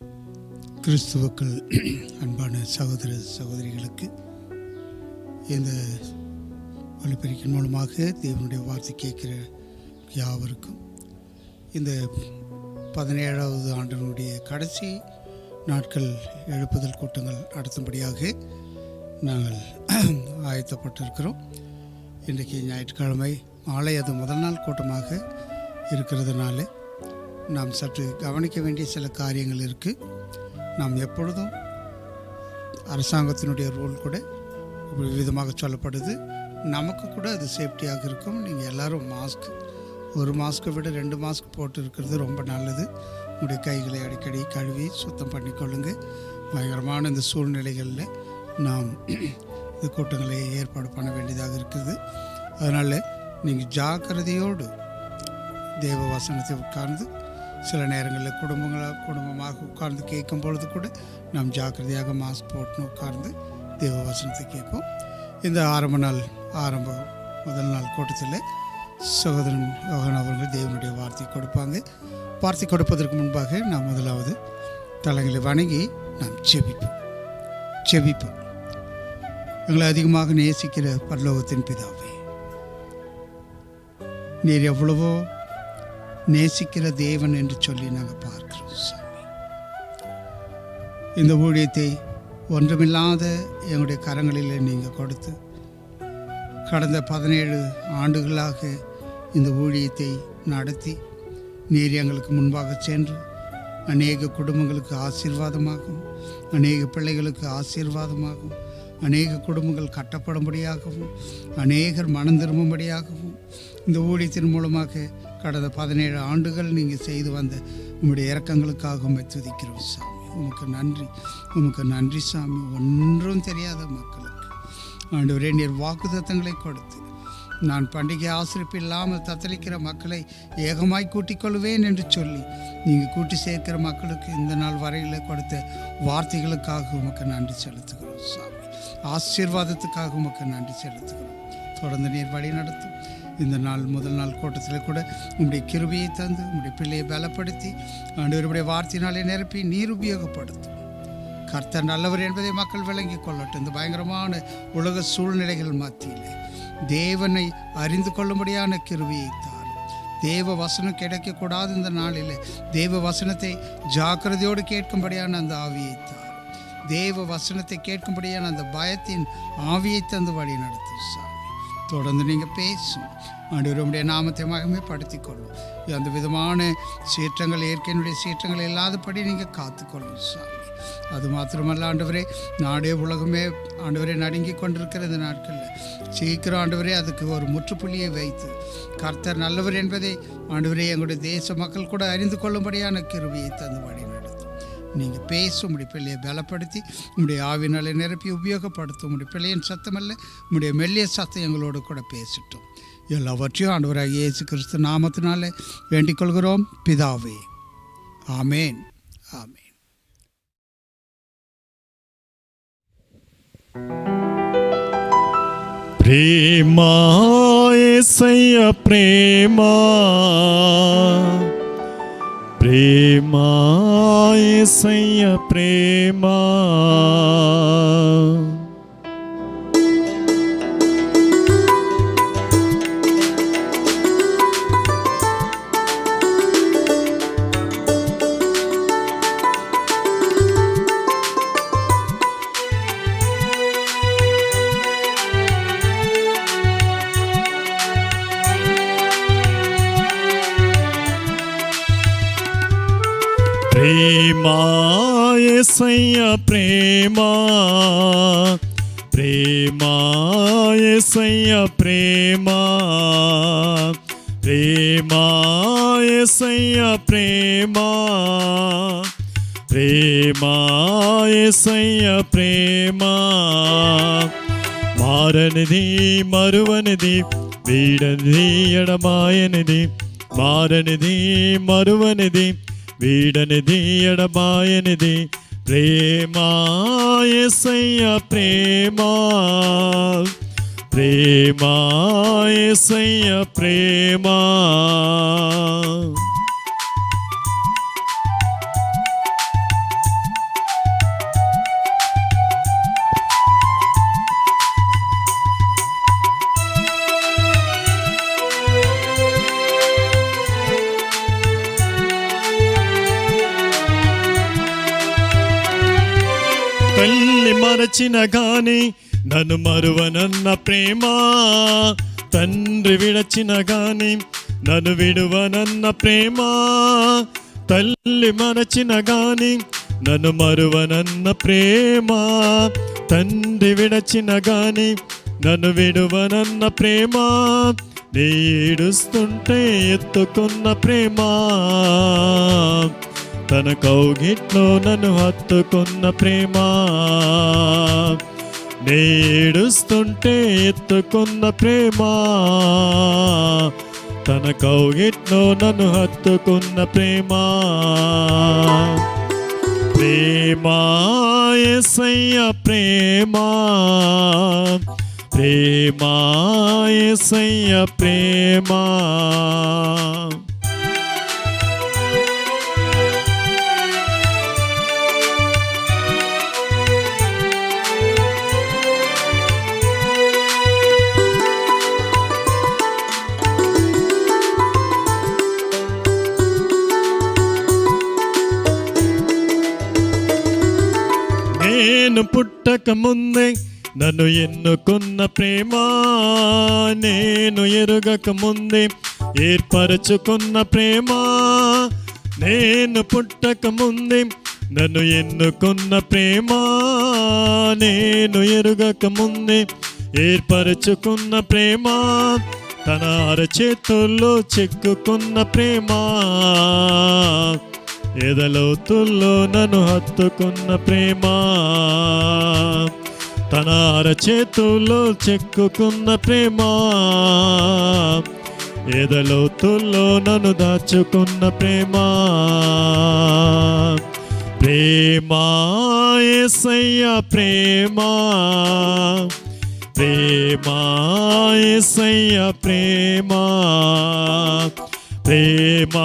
கிறிஸ்துவுக்குள் அன்பான சகோதர சகோதரிகளுக்கு இந்த ஒலிபெருக்கின் மூலமாக தேவனுடைய வார்த்தை கேட்கிற யாவருக்கும் இந்த 17வது ஆண்டினுடைய கடைசி நாட்கள் எழுப்புதல் கூட்டங்கள் நடத்தும்படியாக நாங்கள் ஆயத்தப்பட்டிருக்கிறோம். இன்றைக்கு ஞாயிற்றுக்கிழமை மாலை அது முதல் நாள் கூட்டமாக இருக்கிறதுனால நாம் சற்று கவனிக்க வேண்டிய சில காரியங்கள் இருக்குது. நாம் எப்பொழுதும் அரசாங்கத்தினுடைய ரூல் கூட விதமாக சொல்லப்படுது, நமக்கு கூட அது சேஃப்டியாக இருக்கும். நீங்கள் எல்லோரும் ஒரு மாஸ்க்கை விட 2 மாஸ்க் போட்டு இருக்கிறது ரொம்ப நல்லது. உங்களுடைய கைகளை அடிக்கடி கழுவி சுத்தம் பண்ணிக்கொள்ளுங்க. பயங்கரமான இந்த சூழ்நிலைகளில் நாம் இந்த கூட்டங்களை ஏற்பாடு பண்ண வேண்டியதாக இருக்குது. அதனால் நீங்கள் ஜாக்கிரதையோடு தேவ வசனத்தை உட்கார்ந்து சில நேரங்களில் குடும்பமாக உட்கார்ந்து கேட்கும் பொழுது கூட நாம் ஜாக்கிரதையாக மாஸ்க் போட்டு உட்கார்ந்து தேவ வசனத்தை கேட்போம். இந்த முதல் நாள் கூட்டத்தில் சகோதரன் யோகன் அவர்கள் தேவனுடைய வார்த்தை கொடுப்பாங்க. வார்த்தை கொடுப்பதற்கு முன்பாக நாம் முதலாவது தலைகளை வணங்கி நாம் செபிப்போம். எங்களை அதிகமாக நேசிக்கிற பரலோகத்தின் பிதாவே, நீர் எவ்வளவோ நேசிக்கிற தேவன் என்று சொல்லி நாங்கள் பார்க்கிறோம் சாமி. இந்த ஊழியத்தை ஒன்றுமில்லாத எங்களுடைய கரங்களில் நீங்கள் கொடுத்து கடந்த 17 ஆண்டுகளாக இந்த ஊழியத்தை நடத்தி நீர் எங்களுக்கு முன்பாக சென்று அநேக குடும்பங்களுக்கு ஆசீர்வாதமாகவும் அநேக பிள்ளைகளுக்கு ஆசீர்வாதமாகவும் அநேக குடும்பங்கள் கட்டப்படும்படியாகவும் அநேகர் மனம் திரும்பும்படியாகவும் இந்த ஊழியத்தின் மூலமாக கடந்த 17 ஆண்டுகள் நீங்கள் செய்து வந்த உங்களுடைய இரக்கங்களுக்காக உம்மை துதிக்கிறோம் சாமி. உமக்கு நன்றி சாமி. ஒன்றும் தெரியாத மக்களுக்கு ஆண்டவரே நீர் வாக்குத்தத்தங்களை கொடுத்து நான் பண்டிகை ஆசிரிப்பு இல்லாமல் தத்தளிக்கிற மக்களை ஏகமாய் கூட்டிக் கொள்வேன் என்று சொல்லி நீங்கள் கூட்டி சேர்க்கிற மக்களுக்கு இந்த நாள் வரையில் கொடுத்த வார்த்தைகளுக்காக உமக்கு நன்றி செலுத்துகிறோம் சாமி. ஆசீர்வாதத்துக்காக உமக்கு நன்றி செலுத்துகிறோம். தொடர்ந்து நீர் வழி நடத்தும். இந்த முதல் நாள் கூட்டத்தில் கூட உங்களுடைய கிருபையை தந்து உங்களுடைய பிள்ளையை பலப்படுத்தி ஆண்டவருடைய வார்த்தையினாலே நிரப்பி நீர் உபயோகப்படுத்தும். கர்த்தர் நல்லவர் என்பதை மக்கள் விளங்கி கொள்ளட்டும். இந்த பயங்கரமான உலக சூழ்நிலைகள் மத்தியில் தேவனை அறிந்து கொள்ளும்படியான கிருபையை தாரும். தேவ வசனம் கிடைக்கக்கூடாது இந்த நாளில் தேவ வசனத்தை ஜாக்கிரதையோடு கேட்கும்படியான அந்த ஆவியை தாரும். தேவ வசனத்தை கேட்கும்படியான அந்த பயத்தின் ஆவியை தந்து வழி நடத்தும் சாமி. தொடர்ந்து நீங்கள் பேசும் ஆண்டவருடைய நாமத்தை மகிமைப்படுத்திக் கொள்ளும். அந்த விதமான சீற்றங்கள் இயற்கையினுடைய சீற்றங்கள் இல்லாதபடி நீங்கள் காத்துக்கொள்ளும் சாமி. அது மாத்திரமல்ல ஆண்டவரே, நாடே உலகமே ஆண்டவரே நடுங்கி கொண்டிருக்கிற இந்த நாட்களில் சீக்கிரம் ஆண்டவரே அதுக்கு ஒரு முற்றுப்புள்ளியை வைத்து கர்த்தர் நல்லவர் என்பதை ஆண்டவரே எங்களுடைய தேச மக்கள் கூட அறிந்து கொள்ளும்படியான கிருபையை தந்து வழி நடத்தும். நீங்கள் பேசும் உங்களுடைய பிள்ளையை பலப்படுத்தி உங்களுடைய ஆவினாலே நிரப்பி உபயோகப்படுத்தும். உங்களுடைய பிள்ளையின் சத்தமல்ல உங்களுடைய மெல்லிய சத்தம் எங்களோடு கூட பேசட்டும். எல்லாவற்றையும் ஆண்டவராக இயேசு கிறிஸ்து நாமத்தினாலே வேண்டிக் கொள்கிறோம் பிதாவே. ஆமேன். ஆமேன். ప్రేమా యేసయ్య ప్రేమా, ప్రేమా యేసయ్య ప్రేమా, ప్రేమా యేసయ్య ప్రేమా, ప్రేమా యేసయ్య ప్రేమా, ప్రేమా యేసయ్య ప్రేమా, ప్రేమా యేసయ్య ప్రేమా, మారనిది మరువనిది వీడనిది ఎడమాయనిది, మారనిది మరువనిది వీడనిది ఎడబాయనిది, ప్రేమా యేసయ్య ప్రేమా, ప్రేమా యేసయ్య ప్రేమా. మరచిన గాని నన్ను మరువనన్న ప్రేమ, తండ్రి విడచిన గాని నన్ను విడువనన్న ప్రేమ, తల్లి మరచిన గాని నన్ను మరువనన్న ప్రేమ, తండ్రి విడచిన గాని నన్ను విడువనన్న ప్రేమ, నీడుస్తుంటే ఎత్తుకున్న ప్రేమ, తన కౌగిట్లో నన్ను హత్తుకున్న ప్రేమ, నీడుస్తుంటే ఎత్తుకున్న ప్రేమ, తన కౌగిట్లో నన్ను హత్తుకున్న ప్రేమ. ప్రేమ యేసయ్య ప్రేమ, ప్రేమ యేసయ్య ప్రేమ. నేను పుట్టక ముందే నన్ను ఎన్నుకున్న ప్రేమ, నేను ఎరుగక ముందే ఏర్పరచుకున్న ప్రేమ, నేను పుట్టక ముందే నన్ను ఎన్నుకున్న ప్రేమ, నేను ఎరుగక ముందే ఏర్పరచుకున్న ప్రేమ, తన అరచేతుల్లో చెక్కుకున్న ప్రేమ, ఎదలోతుల్లో నన్ను హత్తుకున్న ప్రేమ, తన అరచేతుల్లో చెక్కుకున్న ప్రేమ, ఎదలోతుల్లో నన్ను దాచుకున్న ప్రేమ. ప్రేమ యేసయ్య ప్రేమ, ప్రేమ యేసయ్య ప్రేమ, ప్రేమ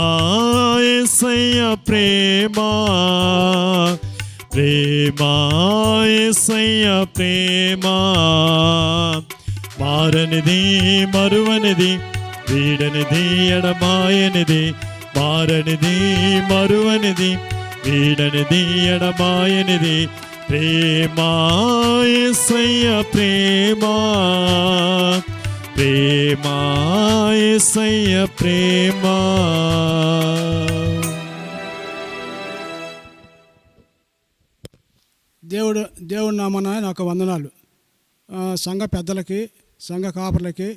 యేసయ్య ప్రేమ, ప్రేమ యేసయ్య ప్రేమ. మారనిది మరువనిది, వీడనిది ఎడమాయనిది, మారనిది మరువనిది, వీడనిది ఎడమాయనిది, ప్రేమ యేసయ్య ప్రేమ, ప్రేమ యేసయ్య ప్రేమ. దేవుడి నామన నాకు వందనాలు. సంఘ పెద్దలకి, సంఘ కాపర్లకి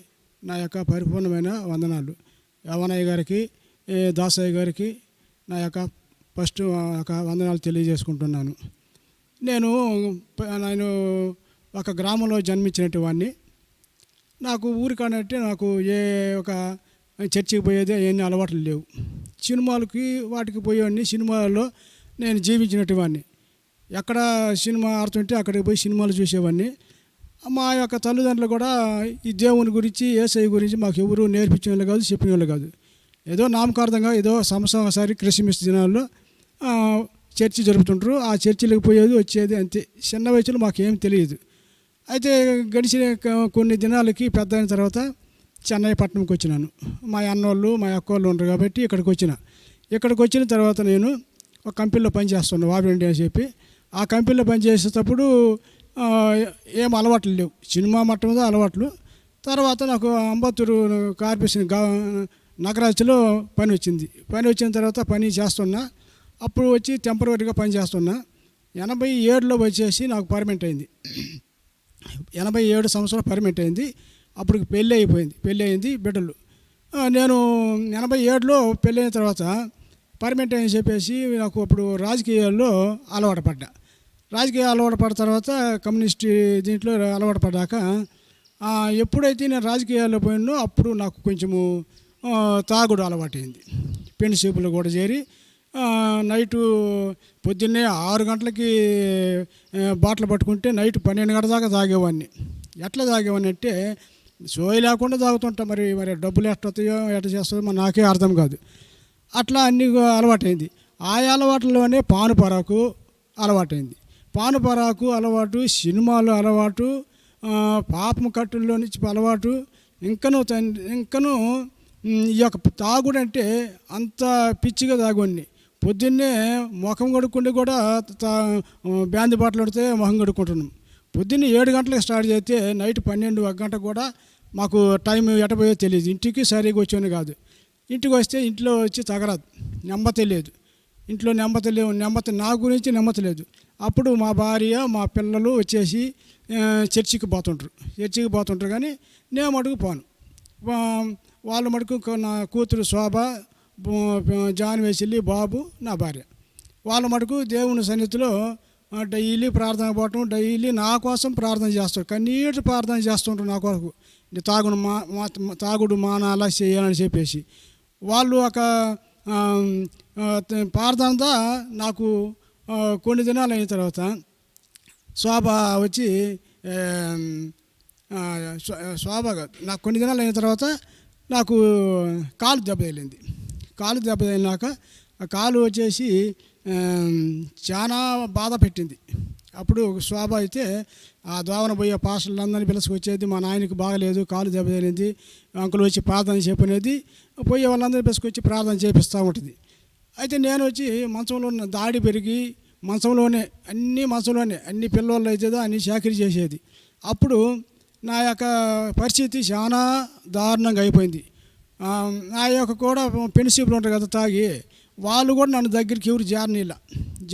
నా యొక్క పరిపూర్ణమైన వందనాలు. యవనయ్య గారికి, దాసయ్య గారికి నా యొక్క ఫస్ట్ వందనాలు తెలియజేసుకుంటున్నాను. నేను ఒక గ్రామంలో జన్మించినట్టు వాడిని. నాకు ఊరికానంటే నాకు ఏ ఒక చర్చికి పోయేది ఎన్ని అలవాట్లు లేవు. సినిమాలకి వాటికి పోయేవాడిని. సినిమాల్లో నేను జీవించినట్టు వాడిని. ఎక్కడ సినిమా ఆడుతుంటే అక్కడికి పోయి సినిమాలు చూసేవాడిని. మా యొక్క తల్లిదండ్రులు కూడా ఈ దేవుని గురించి, యేసయ్య గురించి మాకు ఎవరు నేర్పించిన వాళ్ళు కాదు, చెప్పిన వాళ్ళు కాదు. ఏదో నామకార్థంగా ఏదో సంవత్సరం ఒకసారి క్రిస్మస్ దినాల్లో చర్చి జరుపుతుంటారు. ఆ చర్చిలకు పోయేది వచ్చేది అంతే. చిన్న వయసులో మాకేం తెలియదు. అయితే గడిచిన కొన్ని దినాలకి పెద్ద అయిన తర్వాత చెన్నై పట్టణంకి వచ్చినాను. మా అన్నోళ్ళు, మా అక్క వాళ్ళు ఉండరు కాబట్టి ఇక్కడికి వచ్చిన తర్వాత నేను ఒక కంపెనీలో పనిచేస్తున్నాను, వాబిరెడ్డి అని చెప్పి. ఆ కంపెనీలో పనిచేసేటప్పుడు ఏం అలవాట్లు లేవు, సినిమా మట్టం మీద అలవాట్లు. తర్వాత నాకు అంబత్తూరు కార్పొరేషన్ నగరాజ్లో పని వచ్చిన తర్వాత పని చేస్తున్నా. అప్పుడు వచ్చి టెంపరీగా పని చేస్తున్నా. 87లో వచ్చేసి నాకు పర్మనెంట్ అయింది. 87 సంవత్సరాలు పర్మనెంట్ అయింది. అప్పుడు పెళ్ళి అయింది, బిడ్డలు. నేను 87లో పెళ్ళి అయిన తర్వాత పర్మనెంట్ అని చెప్పేసి నాకు అప్పుడు రాజకీయాల్లో అలవాటు పడ్డా. తర్వాత కమ్యూనిస్ట్ దీంట్లో అలవాటు పడ్డాక ఎప్పుడైతే నేను రాజకీయాల్లో పోయినో అప్పుడు నాకు కొంచెము తాగుడు అలవాటైంది. పెళ్లి చూపులు కూడా చేరి నైటు పొద్దున్నే 6 గంటలకి బాటలు పట్టుకుంటే నైట్ 12 గంటల దాకా తాగేవాడిని. ఎట్లా తాగేవాడిని అంటే సోయి లేకుండా తాగుతుంటా. మరి డబ్బులు ఎట్టొస్తాయో ఎట్లా చేస్తుందో మరి నాకే అర్థం కాదు. అట్లా అన్నీ అలవాటైంది. ఆ అలవాట్లోనే పానుపరాకు అలవాటు, సినిమాలు అలవాటు, పాపం కట్టుల్లో నుంచి అలవాటు, ఇంకనూ ఈ యొక్క తాగుడంటే అంత పిచ్చిగా తాగొని. పొద్దున్నే ముఖం కడుక్కుంటే కూడా బ్యాంది బాటలు పడితే ముఖం కడుక్కుంటున్నాం. పొద్దున్నే 7 గంటలకు స్టార్ట్ చేస్తే నైట్ 12 గంటకు కూడా మాకు టైం ఎటపోయో తెలియదు. ఇంటికి సరిగ్గా వచ్చేది కాదు. ఇంటికి వస్తే ఇంట్లో వచ్చి తగరాదు, నెమ్మది లేదు. ఇంట్లో నెమ్మది నా గురించి నెమ్మది లేదు. అప్పుడు మా భార్య మా పిల్లలు వచ్చేసి చర్చికి పోతుంటారు కానీ నేను మటుకు పోను. వాళ్ళ మటుకు నా కూతురు శోభ, జాన్వేసిల్లి, బాబు, నా భార్య వాళ్ళ మటుకు దేవుని సన్నిధిలో డైలీ ప్రార్థన పోవటం, డైలీ నా కోసం ప్రార్థన చేస్తారు, కన్నీటి ప్రార్థన చేస్తుంటారు నా కొరకు. తాగుడు మానాలా చేయాలని చెప్పేసి వాళ్ళు ఒక ప్రార్థనతో నాకు కొన్ని దినాలు అయిన తర్వాత శోభ వచ్చి నాకు కొన్ని దినాలు అయిన తర్వాత నాకు కాలు దెబ్బ తగిలింది. కాలు దెబ్బ తగిలినాక ఆ కాలు వచ్చేసి చాలా బాధ పెట్టింది. అప్పుడు శోభ అయితే ఆ దోవన పోయే పాస్టర్లందరినీ పిలుచుకొచ్చేది. మా నాయనకి బాగలేదు, కాలు దెబ్బ తగిలింది, అంకులు వచ్చి ప్రార్థన చెప్పనేది. పోయే వాళ్ళందరూ పిలుచుకొచ్చి ప్రార్థన చేపిస్తూ ఉంటుంది. అయితే నేను వచ్చి మంచంలో ఉన్న దాడి పెరిగి మంచంలోనే అన్ని పిల్లలు అవుతుందో అన్ని చాకరీ చేసేది. అప్పుడు నా యొక్క పరిస్థితి చాలా దారుణంగా అయిపోయింది. నా యొక్క కూడా పెన్సిపులు ఉంటారు కదా తాగి, వాళ్ళు కూడా నన్ను దగ్గరికి ఎవరు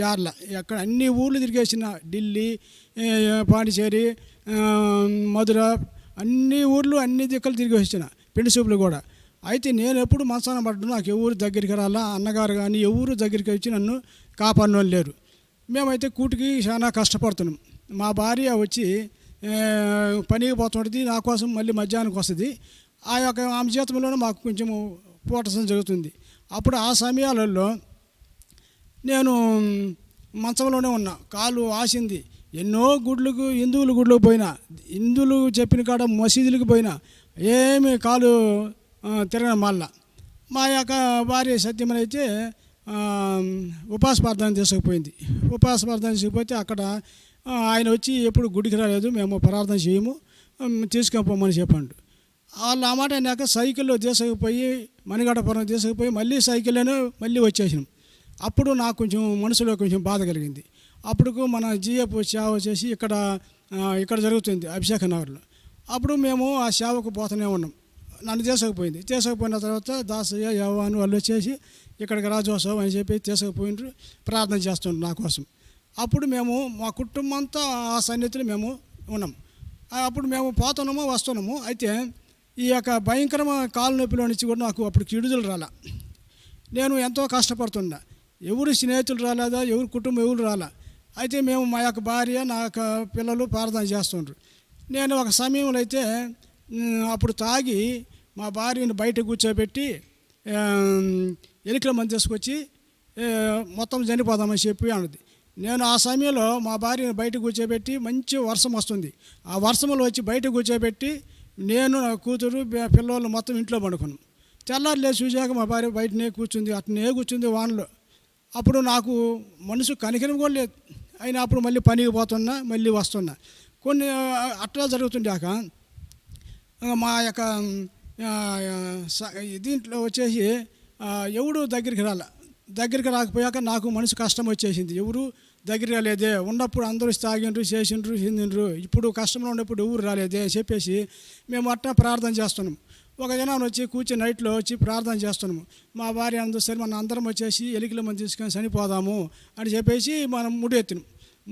జారల. ఎక్కడ అన్ని ఊళ్ళు తిరిగేసిన, ఢిల్లీ, పాండిచేరి, మధుర, అన్ని ఊర్లు అన్ని దిక్కులు తిరిగి వచ్చిన పెన్సిపులు కూడా. అయితే నేను ఎప్పుడు మంచాన పడ్డా నాకు ఎవరు దగ్గరికి రాలా, అన్నగారు కానీ ఎవరు దగ్గరికి వచ్చి నన్ను కాపాడిన వాళ్ళు లేరు. మేమైతే కూటికి చాలా కష్టపడుతున్నాం. మా భార్య వచ్చి పనికి పోతుంటుంది, నా కోసం మళ్ళీ మధ్యాహ్నానికి వస్తుంది. ఆ యొక్క ఆమె జీతంలోనే మాకు కొంచెం పోటసం జరుగుతుంది. అప్పుడు ఆ సమయాలలో నేను మంచంలోనే ఉన్నా, కాలు ఆసింది. ఎన్నో హిందువుల గుడ్లకు పోయినా, హిందువులు చెప్పిన కాడ మసీదులకు పోయినా ఏమి కాలు తిరగడం మళ్ళా. మా యొక్క భార్య సత్యమని అయితే ఉపాస ప్రార్థన తీసుకుపోయింది. ఉపాస ప్రార్థన తీసుకుపోతే అక్కడ ఆయన వచ్చి ఎప్పుడు గుడికి రాలేదు, మేము ప్రార్థన చేయము, తీసుకుపోమని చెప్పండు. వాళ్ళు ఆ మాట అయినాక సైకిల్లో తీసుకుపోయి మణిగడపురం తీసుకుపోయి మళ్ళీ సైకిల్లోనే మళ్ళీ వచ్చేసినాం. అప్పుడు నాకు కొంచెం మనసులో కొంచెం బాధ కలిగింది. అప్పుడు మన జిఎఫ్ సేవ వచ్చేసి ఇక్కడ జరుగుతుంది అభిషేక నగర్లో. అప్పుడు మేము ఆ సేవకు పోతూనే ఉన్నాం. నన్ను తీసుకుపోయిన తర్వాత దాసయ్య, యవ్వాను వాళ్ళు వచ్చేసి ఇక్కడికి రాజోత్సవం అని చెప్పి తీసుకుపోయినారు, ప్రార్థన చేస్తుండ్రు నా కోసం. అప్పుడు మేము మా కుటుంబం అంతా ఆ సన్నిధిలో మేము ఉన్నాం. అప్పుడు మేము పోతున్నాము వస్తున్నాము. అయితే ఈ యొక్క భయంకరమైన కాలు నొప్పిలో నుంచి కూడా నాకు అప్పుడు విడుదల రాలా. నేను ఎంతో కష్టపడుతున్నా, ఎవరు స్నేహితులు రాలేదా, ఎవరు కుటుంబం ఎవరు రాలా. అయితే మేము మా యొక్క భార్య, నా యొక్క పిల్లలు ప్రార్థన చేస్తుండ్రు. నేను ఒక సమయంలో అయితే అప్పుడు తాగి మా భార్యను బయట కూర్చోబెట్టి ఎలికల మంది తీసుకొచ్చి మొత్తం చనిపోదామని చెప్పి అన్నది. నేను ఆ సమయంలో మా భార్యను బయట కూర్చోబెట్టి మంచి వర్షం వస్తుంది, ఆ వర్షంలో వచ్చి బయట కూర్చోబెట్టి నేను, నా కూతురు, పిల్లలు మొత్తం ఇంట్లో పండుకున్నాం. తెల్లారి లేచి చూశాక మా భార్య బయటనే కూర్చుంది, అట్నే కూర్చుంది వానలో. అప్పుడు నాకు మనసు కనికరం కూడా లేదు. అయినా అప్పుడు మళ్ళీ పనికి పోతున్నా, మళ్ళీ వస్తున్నా. కొన్ని అట్లా జరుగుతుండాక మా యొక్క దీంట్లో వచ్చేసి ఎవడు దగ్గరికి రాకపోయాక నాకు మనసు కష్టం వచ్చేసింది. ఎవరు దగ్గరికి రాలేదే, ఉన్నప్పుడు అందరూ తాగిండ్రు, చేసిండ్రు, హిందిండ్రు, ఇప్పుడు కష్టంలో ఉన్నప్పుడు ఎవరు రాలేదే అని చెప్పేసి మేము అట్లా ప్రార్థన చేస్తున్నాం. ఒక దినాన్ని వచ్చి కూర్చొని నైట్లో వచ్చి ప్రార్థన చేస్తున్నాము. మా భార్య అందరూ సరే మన అందరం వచ్చేసి ఎలికల మంది తీసుకొని చనిపోదాము అని చెప్పేసి మనం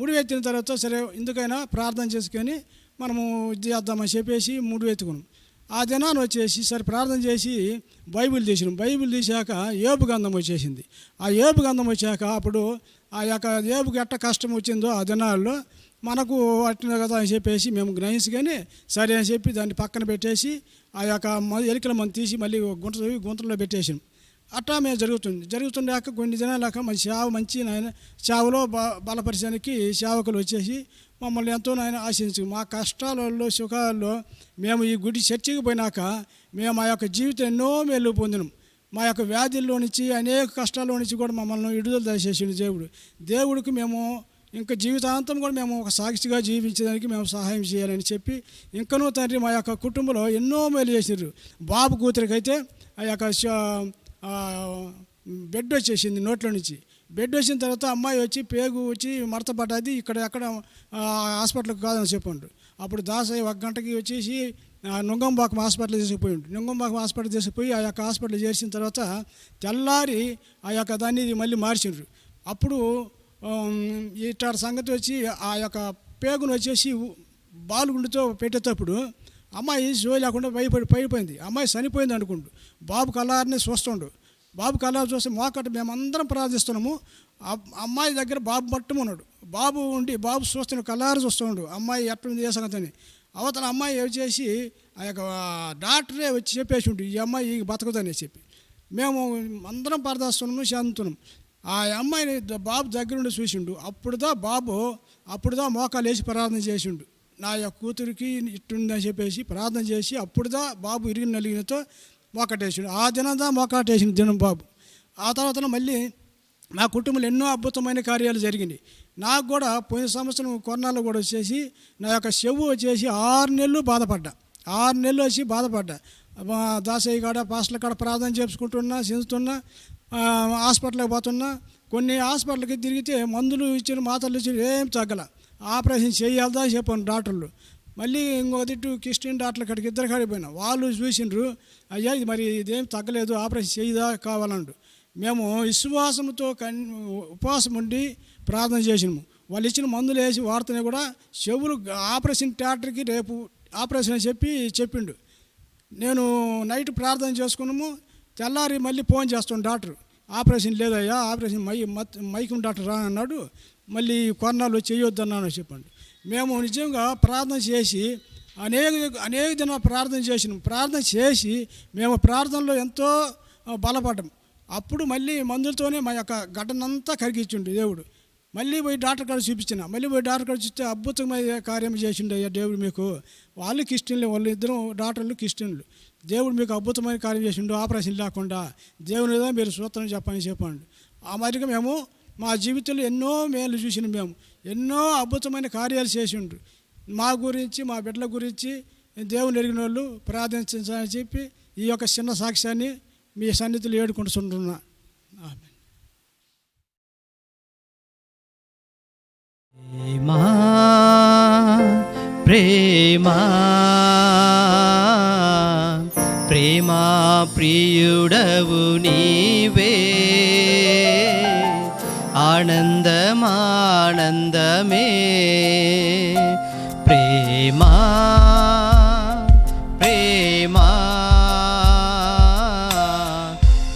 ముడివెత్తిన తర్వాత సరే ఎందుకైనా ప్రార్థన చేసుకొని మనము ఇది చేద్దామని చెప్పేసి ముడివెత్తుకున్నాం. ఆ దినాన్ని వచ్చేసి సరే ప్రార్థన చేసి బైబిల్ తీశాక ఏబు గంధం వచ్చేసింది. ఆ ఏబు గంధం వచ్చాక అప్పుడు ఆ యొక్క ఏబుకి ఎట్ట కష్టం వచ్చిందో ఆ దినాల్లో మనకు అట్టిన కదా అని చెప్పేసి మేము గ్రహించుకొని సరే అని చెప్పి దాన్ని పక్కన పెట్టేసి ఆ యొక్క ఎలికల మంది తీసి మళ్ళీ గుంటలో పెట్టేసాం. అట్లా మేము జరుగుతుండాక కొన్ని దినాలాక మంచి నాయన సేవలో బలపరిచడానికి సేవకులు వచ్చేసి మమ్మల్ని ఎంతో నాయన ఆశించు. మా కష్టాలలో సుఖాల్లో మేము ఈ గుడి చర్చికి పోయినాక మేము ఆ యొక్క జీవితం ఎన్నో మేలు పొందినాం. మా యొక్క వ్యాధుల్లో నుంచి అనేక కష్టాల్లో నుంచి కూడా మమ్మల్ని విడుదల దయచేసిండు దేవుడికి మేము ఇంకా జీవితాంతం కూడా మేము ఒక సాక్షిగా జీవించడానికి మేము సహాయం చేయాలని చెప్పి ఇంకనూ తండ్రి మా యొక్క కుటుంబంలో ఎన్నో మేలు చేసినారు. బాబు కూతురికైతే ఆ యొక్క బెడ్ వచ్చేసింది నోట్లో నుంచి. బెడ్ వచ్చిన తర్వాత అమ్మాయి వచ్చి పేగు వచ్చి మడత పడ్డది, ఇక్కడ ఎక్కడ హాస్పిటల్కి కాదని చెప్పండు. అప్పుడు దాసయ్య 1 గంటకి వచ్చేసి నుంగంబాకం హాస్పిటల్ తీసుకుపోయిండు. నుంగంబాకం హాస్పిటల్ తీసుకుపోయి ఆ యొక్క హాస్పిటల్ చేసిన తర్వాత తెల్లారి ఆ యొక్క దాన్ని మళ్ళీ మార్చిండ్రు. అప్పుడు ఇట్లాంటి సంగతి వచ్చి ఆ యొక్క పేగును వచ్చేసి బాలుగుండుతో పెట్టేటప్పుడు అమ్మాయి సో లేకుండా పడిపోయింది. అమ్మాయి చనిపోయింది అనుకుంటు. బాబు కల్లారిని చూస్తుండు. బాబు కల్లారి చూస్తే మోకట మేమందరం ప్రార్థిస్తున్నాము. అమ్మాయి దగ్గర బాబు మట్టం ఉన్నాడు. బాబు ఉండి బాబు చూస్తున్నాడు, కల్లారి చూస్తున్నాడు అమ్మాయి ఎట్లుంది ఏ సంగతి అని. అవతల అమ్మాయి వచ్చేసి ఆ యొక్క డాక్టరే వచ్చి చెప్పేసి ఉండు, ఈ అమ్మాయి బతకదని చెప్పి. మేము అందరం ప్రార్థిస్తున్నాము, శాంతున్నాం. ఆ అమ్మాయిని బాబు దగ్గరుండి చూసిండు. అప్పుడుదా మోకాలు వేసి ప్రార్థన చేసిండు. నా యొక్క కూతురికి ఇట్టుందని చెప్పేసి ప్రార్థన చేసి అప్పుడుదా బాబు ఇరిగిన నలిగినతో మోకటేసిండు. ఆ దినందా మోకటేసిన దినం బాబు. ఆ తర్వాత మళ్ళీ నా కుటుంబంలో ఎన్నో అద్భుతమైన కార్యాలు జరిగినాయి. నాకు కూడా పోయిన సంవత్సరం కొన్నాళ్ళు కూడా వచ్చేసి నా యొక్క చెవు వచ్చేసి 6 నెలలు బాధపడ్డా. 6 నెలలు వచ్చి బాధపడ్డా. దాసయ్య కాడ పాస్టర్ల కాడ ప్రార్థన చేసుకుంటున్నా, చెందుతున్నా, హాస్పిటల్కి పోతున్నా. కొన్ని హాస్పిటల్కి తిరిగితే మందులు ఇచ్చిన మాత్రలు ఇచ్చిన ఏం తగ్గల. ఆపరేషన్ చేయాలదా అని చెప్పాను డాక్టర్లు. మళ్ళీ ఇంకొకటి క్రిస్టియన్ డాక్టర్ల కాడికి 2 కాడికి పోయినా. వాళ్ళు చూసిండ్రు, అయ్యా ఇది మరి ఇదేం తగ్గలేదు, ఆపరేషన్ చేయదా కావాలండు. మేము విశ్వాసంతో ఉపవాసం ఉండి ప్రార్థన చేసినాము. వాళ్ళు ఇచ్చిన మందులు వేసి వాడుతూనే కూడా చెవులు ఆపరేషన్ థియేటర్కి రేపు ఆపరేషన్ అని చెప్పిండు. నేను నైట్ ప్రార్థన చేసుకున్నాము. తెల్లారి మళ్ళీ ఫోన్ చేస్తాను డాక్టర్, ఆపరేషన్ లేదయ్యా, ఆపరేషన్ మైకం డాక్టర్ రా అన్నాడు. మళ్ళీ కొన్నాళ్ళు చేయొద్దన్నాను చెప్పండి. మేము నిజంగా ప్రార్థన చేసి అనేక దిన ప్రార్థన చేసినాం. ప్రార్థన చేసి మేము ప్రార్థనలో ఎంతో బలపడ్డాం. అప్పుడు మళ్ళీ మందులతోనే మా యొక్క గడ్డనంతా కరిగించిండు దేవుడు. మళ్ళీ పోయి డాక్టర్ కాడ చూపించిన. మళ్ళీ పోయి డాక్టర్ కాడ చూస్తే అద్భుతమైన కార్యం చేసిండు అయ్యా దేవుడు మీకు. వాళ్ళు క్రిస్టియన్లే, వాళ్ళు ఇద్దరు డాక్టర్లు క్రిస్టియన్లు. దేవుడు మీకు అద్భుతమైన కార్యం చేసిండు ఆపరేషన్ లేకుండా. దేవుని మీద మీరు సూత్రం చెప్పండి. ఆ మాదిరిగా మేము మా జీవితంలో ఎన్నో మేలు చూసిన, మేము ఎన్నో అద్భుతమైన కార్యాలు చేసిండు. మా గురించి, మా బిడ్డల గురించి దేవుని ఎరిగిన వాళ్ళు ప్రార్థించాలని చెప్పి ఈ యొక్క చిన్న సాక్ష్యాన్ని మీ సన్నిధిలో ఏడుకుంటున్నా. ప్రేమా ప్రేమా ప్రియుడవు నీవే, ఆనందమానందమే. ప్రేమా ప్రేమా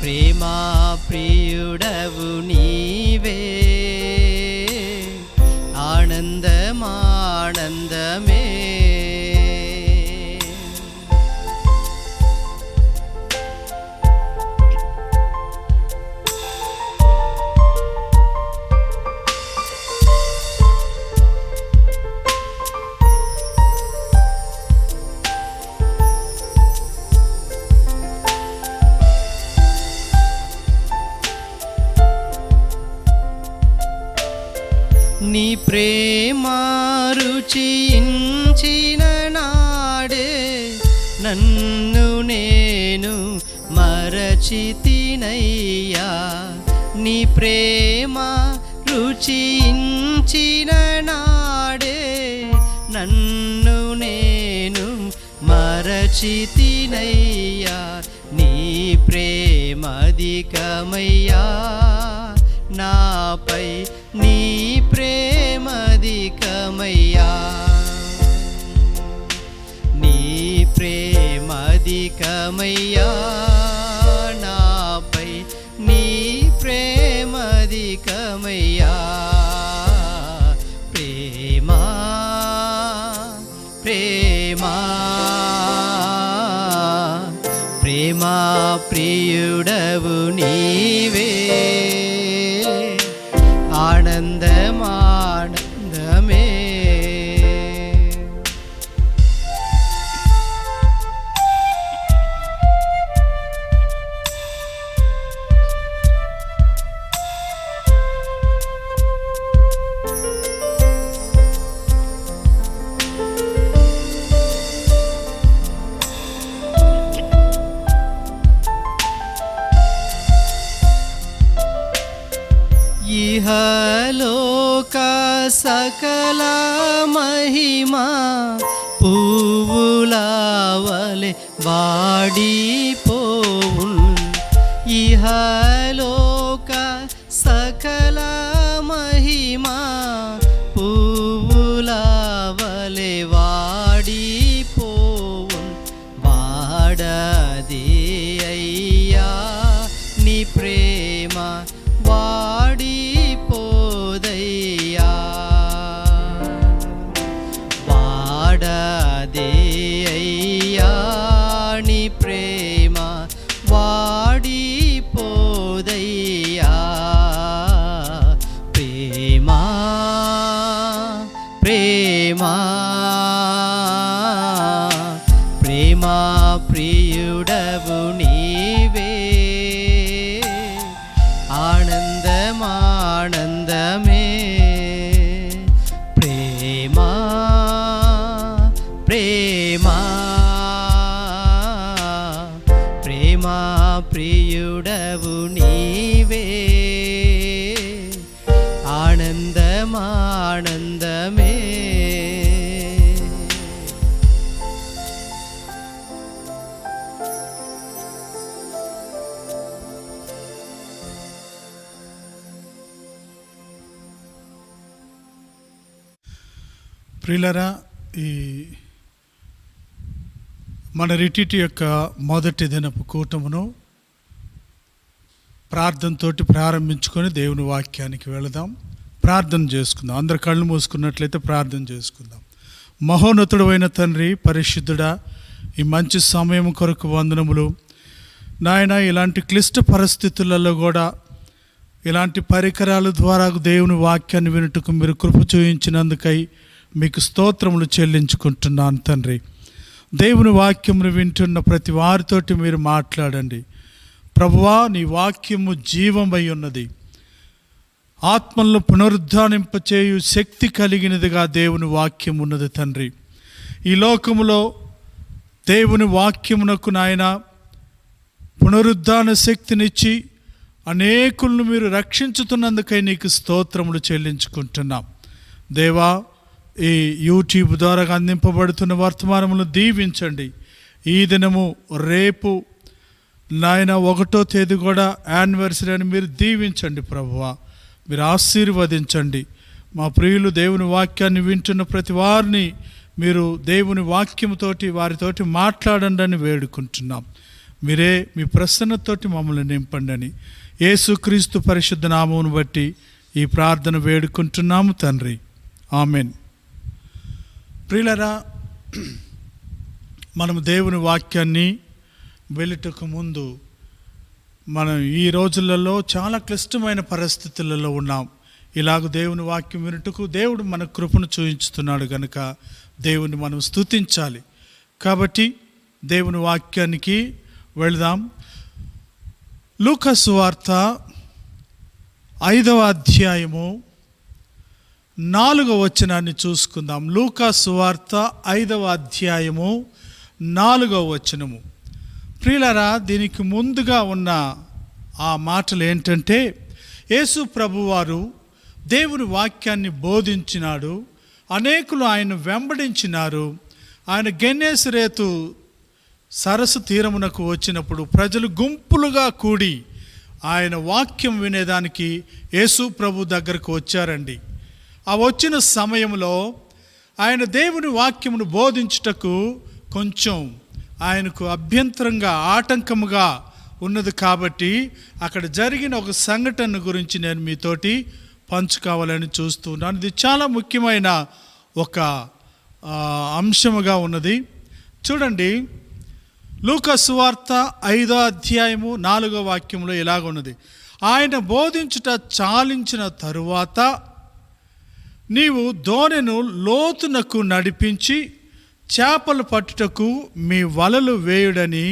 ప్రేమా ప్రియుడవు నీవే, ఆనందమానందమే. నీ ప్రేమ రుచించిన నాడే నన్ను నేను మరచితినయ్యా. నీ ప్రేమ రుచించిన నాడే నన్ను నేను మరచితినయ్యా. నీ ప్రేమధికమయ్యా నాపై, నీ ప్రేమధికమయ్యా. నీ ప్రేమధికమయ్యా నాపై, నీ ప్రేమధికమయ్యా. ప్రేమా ప్రేమా ప్రేమా ప్రియుడవు నీవే, ఆనందమానందమే. సకల మహిమా పువ్వులవలె వాడిపోవున్. ఇహలోక సకల మహిమా పువ్వులవలె వాడిపోవున్. వాడదే అయ్యా నీ ప్రేమ వాడిపోదయ్యా. వాడదే అయ్యా నీ ప్రేమ వాడిపోదయ్యా. ప్రేమా ప్రేమా ప్రేమా ప్రియుడవు నీవే. ఆనందమానందమే ప్రేమా ప్రేమా ప్రేమా ప్రియుడవు నీవే. ఆనందమానందమే. ప్రియులరా, ఈ మన రిట్రీట్ యొక్క మొదటి దినపు కూటమును ప్రార్థనతోటి ప్రారంభించుకొని దేవుని వాక్యానికి వెళదాం. ప్రార్థన చేసుకుందాం. అందరు కళ్ళు మూసుకున్నట్లయితే ప్రార్థన చేసుకుందాం. మహోన్నతుడు అయిన తండ్రి, పరిశుద్ధుడా, ఈ మంచి సమయం కొరకు వందనములు నాయన. ఇలాంటి క్లిష్ట పరిస్థితులలో కూడా ఇలాంటి పరికరాల ద్వారా దేవుని వాక్యాన్ని వినుటకు మీరు కృప చూయించినందుకై మీకు స్తోత్రములు చెల్లించుకుంటున్నాను తండ్రి. దేవుని వాక్యమును వింటున్న ప్రతి వారితోటి మీరు మాట్లాడండి ప్రభువా. నీ వాక్యము జీవమై ఉన్నది, ఆత్మలను పునరుద్ధానింపచేయు శక్తి కలిగినదిగా దేవుని వాక్యం ఉన్నది తండ్రి. ఈ లోకములో దేవుని వాక్యమునకు నాయన పునరుద్ధాన శక్తినిచ్చి అనేకులను మీరు రక్షించుతున్నందుకై నీకు స్తోత్రములు చెల్లించుకుంటున్నాం దేవా. ఈ యూట్యూబ్ ద్వారా అందింపబడుతున్న వర్తమానములు దీవించండి. ఈ దినము రేపు నాయన 1వ తేదీ కూడా యానివర్సరీ అని మీరు దీవించండి ప్రభువా. మీరు ఆశీర్వదించండి. మా ప్రియులు దేవుని వాక్యాన్ని వింటున్న ప్రతి వారిని మీరు దేవుని వాక్యముతోటి వారితోటి మాట్లాడండి అని వేడుకుంటున్నాం. మీరే మీ ప్రసన్నతోటి మమ్మల్ని నింపండి అని యేసుక్రీస్తు పరిశుద్ధ నామమును బట్టి ఈ ప్రార్థన వేడుకుంటున్నాము తండ్రి. ఆమెన్. ప్రియులరా, మనం దేవుని వాక్యాన్ని వెళ్ళుటకు ముందు మనం ఈ రోజులలో చాలా క్లిష్టమైన పరిస్థితులలో ఉన్నాం. ఇలాగ దేవుని వాక్యం వినుటకు దేవుడు మన కృపను చూపించుతున్నాడు కనుక దేవుని మనం స్తుతించాలి. కాబట్టి దేవుని వాక్యానికి వెళదాం. లూకా సువార్త 5వ అధ్యాయము 4వ వచనాన్ని చూసుకుందాం. లూకా సువార్త 5వ అధ్యాయము 4వ వచనము. ప్రియులారా, దీనికి ముందుగా ఉన్న ఆ మాటలు ఏంటంటే, యేసు ప్రభువారు దేవుని వాక్యాన్ని బోధించినాడు, అనేకులు ఆయన వెంబడించినారు. ఆయన గెన్నేసరేతు సరస్సు తీరమునకు వచ్చినప్పుడు ప్రజలు గుంపులుగా కూడి ఆయన వాక్యం వినేదానికి యేసు ప్రభు దగ్గరకు వచ్చారండి. ఆ వచ్చిన సమయంలో ఆయన దేవుని వాక్యమును బోధించుటకు కొంచెం ఆయనకు అభ్యంతరంగా ఆటంకముగా ఉన్నది. కాబట్టి అక్కడ జరిగిన ఒక సంఘటన గురించి నేను మీతోటి పంచుకోవాలని చూస్తున్నాను. ఇది చాలా ముఖ్యమైన ఒక అంశముగా ఉన్నది. చూడండి, లూకా సువార్త 5వ అధ్యాయము 4వ వాక్యంలో ఇలాగ ఉన్నది. ఆయన బోధించుట చాలించిన తరువాత నీవు దోణెను లోతునకు నడిపించి చేపలు పట్టుటకు మీ వలలు వేయుడని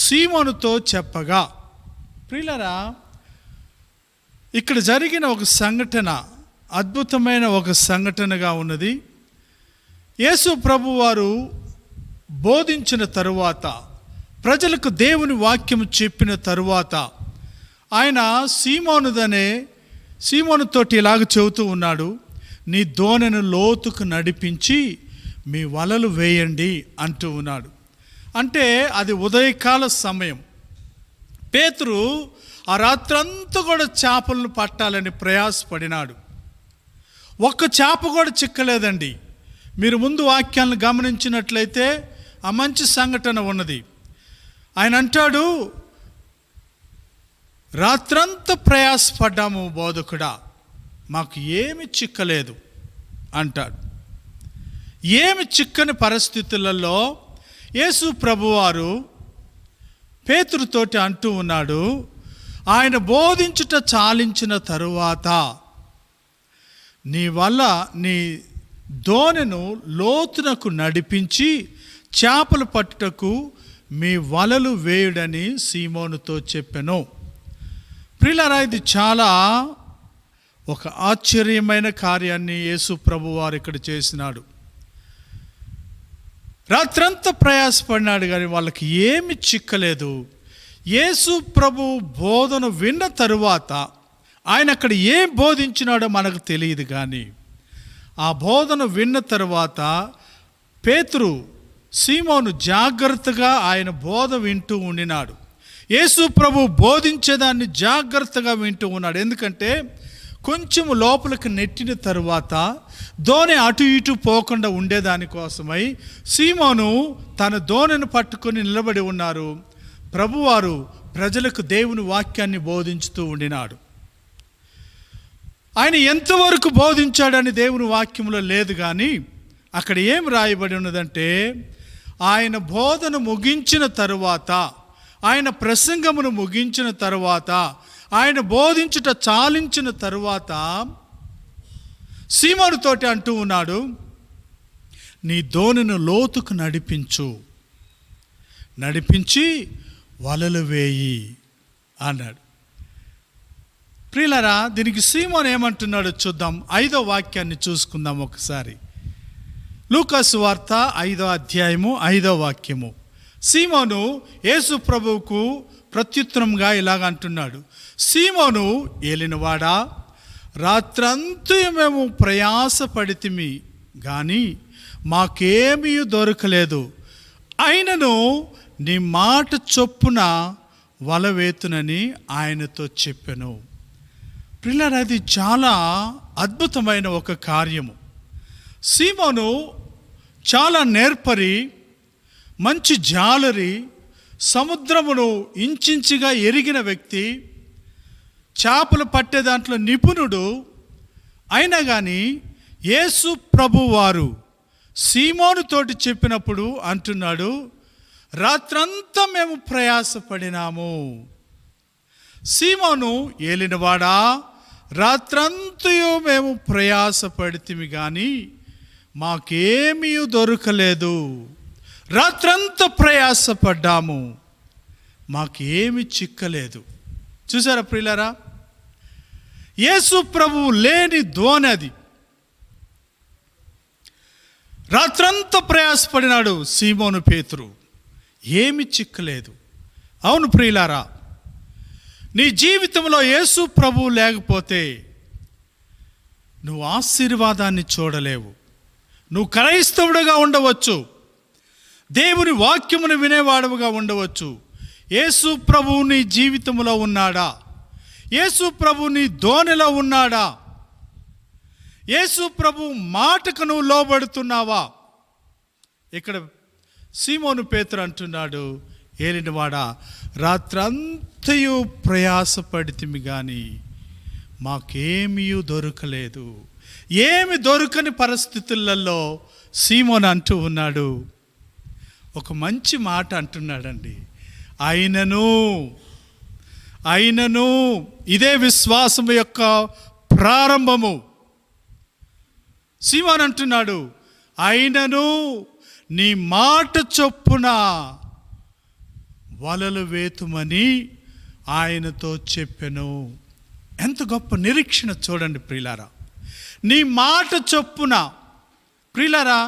సీమోనుతో చెప్పగా. ప్రియులారా, ఇక్కడ జరిగిన ఒక సంఘటన అద్భుతమైన ఒక సంఘటనగా ఉన్నది. యేసు ప్రభువారు బోధించిన తరువాత, ప్రజలకు దేవుని వాక్యం చెప్పిన తరువాత ఆయన సీమోనుదనే సీమోనుతోటి ఇలాగ చెబుతూ ఉన్నాడు, నీ దోణెను లోతుకు నడిపించి మీ వలలు వేయండి అంటూ ఉన్నాడు. అంటే అది ఉదయకాల సమయం. పేతురు ఆ రాత్రంతా కూడా చేపలను పట్టాలని ప్రయాసపడినాడు. ఒక్క చేప కూడా చిక్కలేదండి. మీరు ముందు వాక్యాలను గమనించినట్లయితే ఆ మంచి సంఘటన ఉన్నది. ఆయన అంటాడు, రాత్రంతా ప్రయాసపడ్డాము బోధకుడా, మాకు ఏమి చిక్కలేదు అంటాడు. ఏమి చిక్కని పరిస్థితులలో యేసు ప్రభువారు పేతురుతోటి అంటూ ఉన్నాడు, ఆయన బోధించుట చాలించిన తరువాత నీ వల్ల నీ దోణెను లోతునకు నడిపించి చేపలు పట్టుటకు మీ వలలు వేయుడని సీమోనుతో చెప్పెను. ప్రియులారా, ఇది చాలా ఒక ఆశ్చర్యమైన కార్యాన్ని యేసు ప్రభువారు ఇక్కడ చేసినాడు. రాత్రంతా ప్రయాసపడినాడు కానీ వాళ్ళకి ఏమి చిక్కలేదు. యేసు ప్రభు బోధన విన్న తరువాత ఆయన అక్కడ ఏం బోధించినాడో మనకు తెలియదు, కానీ ఆ బోధన విన్న తరువాత పేతురు సీమోను జాగ్రత్తగా ఆయన బోధ వింటూ ఉండినాడు. యేసు ప్రభు బోధించేదాన్ని జాగ్రత్తగా వింటూ ఉన్నాడు. ఎందుకంటే కొంచెం లోపలికి నెట్టిన తరువాత దోణి అటు ఇటు పోకుండా ఉండేదానికోసమై సీమోను తన దోణిని పట్టుకొని నిలబడి ఉన్నారు. ప్రభువారు ప్రజలకు దేవుని వాక్యాన్ని బోధించుతూ ఉండినాడు. ఆయన ఎంతవరకు బోధించాడని దేవుని వాక్యంలో లేదు, కానీ అక్కడ ఏం రాయబడి ఉన్నదంటే, ఆయన బోధన ముగించిన తరువాత, ఆయన ప్రసంగమును ముగించిన తరువాత, ఆయన బోధించుట చాలించిన తరువాత సీమోనుతోటి అంటూ ఉన్నాడు, నీ దోణిని లోతుకు నడిపించి వలలు వేయి అన్నాడు. ప్రియులారా, దీనికి సీమోను ఏమంటున్నాడో చూద్దాం. 5వ వాక్యాన్ని చూసుకుందాం ఒకసారి. లూకాసు వార్త 5వ అధ్యాయము 5వ వాక్యము. సీమోను యేసు ప్రభువుకు ప్రత్యుత్తరంగా ఇలాగ అంటున్నాడు, సీమోను ఏలినవాడా, రాత్రంతా మేము ప్రయాసపడితిమి కానీ మాకేమీ దొరకలేదు, అయినను నీ మాట చొప్పున వలవేతునని ఆయనతో చెప్పెను. ప్రియులారా, అది చాలా అద్భుతమైన ఒక కార్యము. సీమోను చాలా నేర్పరి, మంచి జాలరి, సముద్రమును ఇంచుగా ఎరిగిన వ్యక్తి, చేపలు పట్టే దాంట్లో నిపుణుడు. అయినా కానీ యేసు ప్రభువారు సీమోనుతోటి చెప్పినప్పుడు అంటున్నాడు, రాత్రంతా మేము ప్రయాసపడినాము. సీమోను ఏలినవాడా, రాత్రంతయు మేము ప్రయాసపడితిమి కానీ మాకేమీ దొరకలేదు. రాత్రంతా ప్రయాసపడ్డాము, మాకేమి చిక్కలేదు. చూసారా ప్రియులారా, యేసు ప్రభువు లేని దోణి అది. రాత్రంతా ప్రయాసపడినాడు సీమోను పేతురు, ఏమి చిక్కలేదు. అవును ప్రియులారా, నీ జీవితంలో యేసు ప్రభువు లేకపోతే నువ్వు ఆశీర్వాదాన్ని చూడలేవు. నువ్వు క్రైస్తవుడుగా ఉండవచ్చు, దేవుని వాక్యమును వినేవాడుగా ఉండవచ్చు. యేసు ప్రభువు నీ జీవితంలో ఉన్నాడా? యేసు ప్రభువు నీ దోణిలో ఉన్నాడా? యేసు ప్రభు మాటకు నువ్వు లోబడుతున్నావా? ఇక్కడ సీమోను పేతురు అంటున్నాడు, ఏలినవాడా, రాత్రంతయు ప్రయాసపడితిమి కానీ మాకేమీ దొరకలేదు. ఏమి దొరకని పరిస్థితులలో సీమోను అంటూ ఉన్నాడు. ఒక మంచి మాట అంటున్నాడండి, అయినను ఇదే విశ్వాసం యొక్క ప్రారంభము. సీమోను అంటున్నాడు, అయినను నీ మాట చొప్పున వలలు వేతుమని ఆయనతో చెప్పెను. ఎంత గొప్ప నిరీక్షణ చూడండి ప్రియులారా. నీ మాట చొప్పున. ప్రియులారా,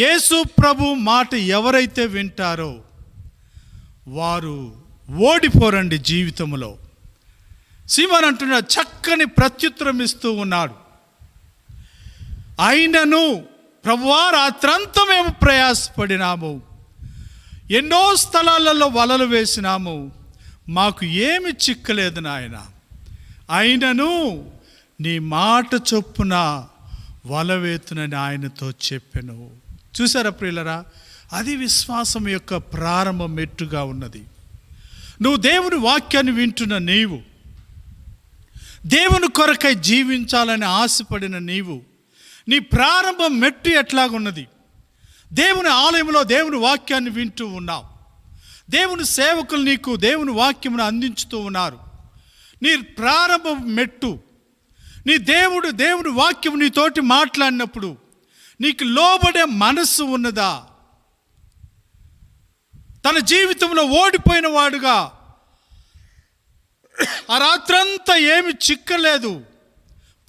యేసు ప్రభు మాట ఎవరైతే వింటారో వారు ఓడిపోరండి జీవితంలో. సీమోను అంటున్నాడు, చక్కని ప్రత్యుత్తరం ఇస్తూ ఉన్నాడు. అయినను ప్రభువా, రాత్రంతా మేము ప్రయాసపడినాము, ఎన్నో స్థలాలలో వలలు వేసినాము, మాకు ఏమి చిక్కలేదు నాయన. అయినను నీ మాట చొప్పున వల వేతునని ఆయనతో చెప్పెను. చూసారా ప్రియులరా, అది విశ్వాసం యొక్క ప్రారంభ మెట్టుగా ఉన్నది. నువ్వు దేవుని వాక్యాన్ని వింటున్న నీవు, దేవుని కొరకై జీవించాలని ఆశపడిన నీవు, నీ ప్రారంభ మెట్టు ఎట్లాగున్నది? దేవుని ఆలయంలో దేవుని వాక్యాన్ని వింటూ ఉన్నావు, దేవుని సేవకులు నీకు దేవుని వాక్యమును అందించుతూ ఉన్నారు. నీ ప్రారంభ మెట్టు, నీ దేవుని వాక్యం నీతోటి మాట్లాడినప్పుడు నీకు లోబడే మనస్సు ఉన్నదా? తన జీవితంలో ఓడిపోయిన వాడుగా ఆ రాత్రంతా ఏమి చిక్కలేదు,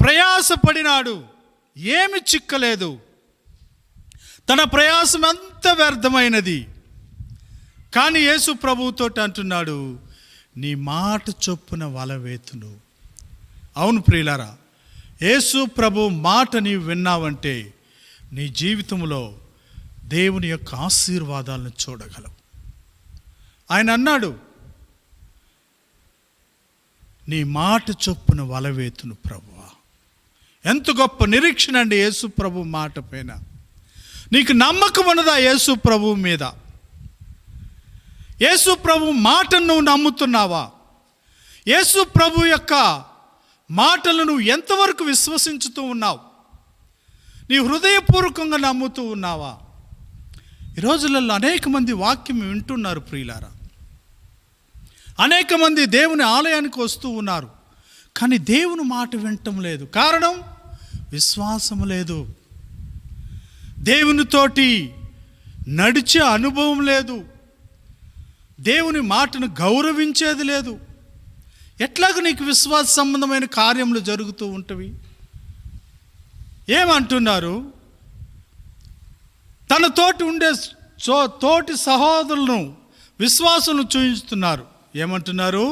ప్రయాసపడినాడు, ఏమి చిక్కలేదు, తన ప్రయాసం అంత వ్యర్థమైనది. కానీ యేసు ప్రభువుతో అంటున్నాడు, నీ మాట చొప్పున వల వేతును. అవును ప్రియులారా, యేసు ప్రభు మాట నీవు విన్నావంటే నీ జీవితంలో దేవుని యొక్క ఆశీర్వాదాలను చూడగలవు. ఆయన అన్నాడు, నీ మాట చొప్పున వల వేతును ప్రభువా. ఎంత గొప్ప నిరీక్షణ అండి యేసు ప్రభు మాట పైన. నీకు నమ్మకం ఉన్నదా యేసు ప్రభు మీద? యేసు ప్రభు మాటను నువ్వు నమ్ముతున్నావా? యేసు ప్రభు యొక్క మాటలను నువ్వు ఎంతవరకు విశ్వసించుతూ ఉన్నావు? నీ హృదయపూర్వకంగా నమ్ముతూ ఉన్నావా? ఈ రోజులలో అనేక మంది వాక్యం వింటున్నారు ప్రియులారా, అనేక మంది దేవుని ఆలయానికి వస్తూ ఉన్నారు, కానీ దేవుని మాట వినటం లేదు. కారణం, విశ్వాసం లేదు, దేవునితోటి నడిచే అనుభవం లేదు, దేవుని మాటను గౌరవించేది లేదు. ఎట్లాగ నీకు విశ్వాస సంబంధమైన కార్యములు జరుగుతూ ఉంటవి? ఏమంటున్నారు? తన తోటి ఉండే తోటి సహోదరులను విశ్వాసులను చూపిస్తున్నారు. ఏమంటున్నారు?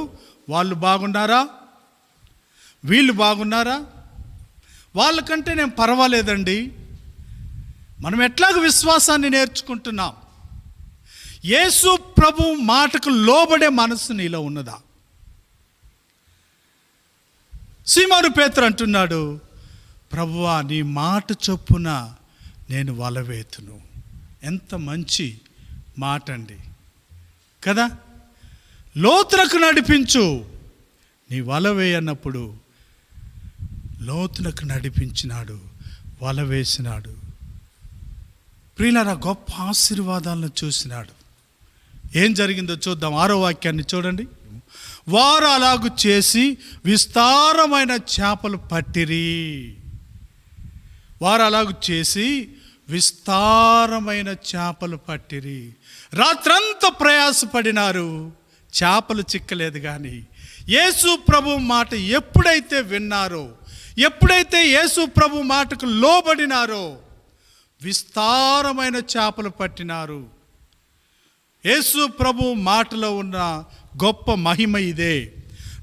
వాళ్ళు బాగున్నారా, వీళ్ళు బాగున్నారా, వాళ్ళకంటే నేను పర్వాలేదండి. మనం ఎట్లాగ విశ్వాసాన్ని నేర్చుకుంటున్నాం? యేసు ప్రభు మాటకు లోబడే మనస్సు నీలో ఉన్నదా? సీమోను పేతురు అంటున్నాడు, ప్రభువా, నీ మాట చొప్పున నేను వలవేతును. ఎంత మంచి మాట అండి కదా. లోతునకు నడిపించు, నీ వల వేయన్నప్పుడు లోతునకు నడిపించినాడు, వల వేసినాడు. ప్రియులారా, గొప్ప ఆశీర్వాదాలను చూసినాడు. ఏం జరిగిందో చూద్దాం. 6వ వాక్యాన్ని చూడండి. వారు అలాగు చేసి విస్తారమైన చేపలు పట్టిరి. వారు అలాగు చేసి విస్తారమైన చేపలు పట్టిరి. రాత్రంతా ప్రయాసపడినారు, చేపలు చిక్కలేదు. కానీ యేసు ప్రభు మాట ఎప్పుడైతే విన్నారో, ఎప్పుడైతే యేసు ప్రభు మాటకు లోబడినారో, విస్తారమైన చేపలు పట్టినారు. యేసు ప్రభు మాటలో ఉన్న గొప్ప మహిమ ఇదే.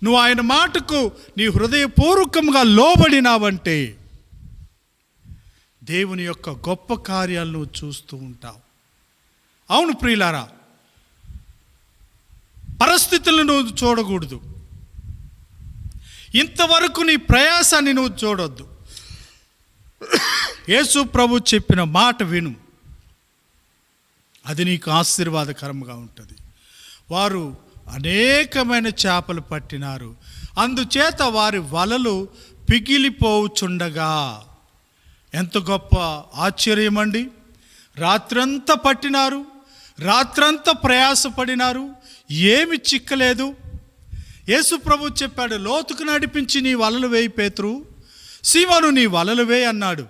నువ్వు ఆయన మాటకు నీ హృదయపూర్వకంగా లోబడినావంటే దేవుని యొక్క గొప్ప కార్యాలు నువ్వు చూస్తూ ఉంటావు. అవును ప్రియులారా, పరిస్థితులను నువ్వు చూడకూడదు. ఇంతవరకు నీ ప్రయాసాన్ని నువ్వు చూడొద్దు. యేసు ప్రభు చెప్పిన మాట విను, అది నీకు ఆశీర్వాదకరంగా ఉంటుంది. వారు అనేకమైన చేపలు పట్టినారు, అందుచేత వారి వలలు పిగిలిపోవుచుండగా. ఎంత గొప్ప ఆశ్చర్యం అండి. రాత్రంతా పట్టినారు, రాత్రంతా ప్రయాసపడినారు, ఏమి చిక్కలేదు. యేసు ప్రభు చెప్పాడు, లోతుకు నడిపించి నీ వలలు వేయి పేతురు, సీమోను నీ వలలు వేయి అన్నాడు.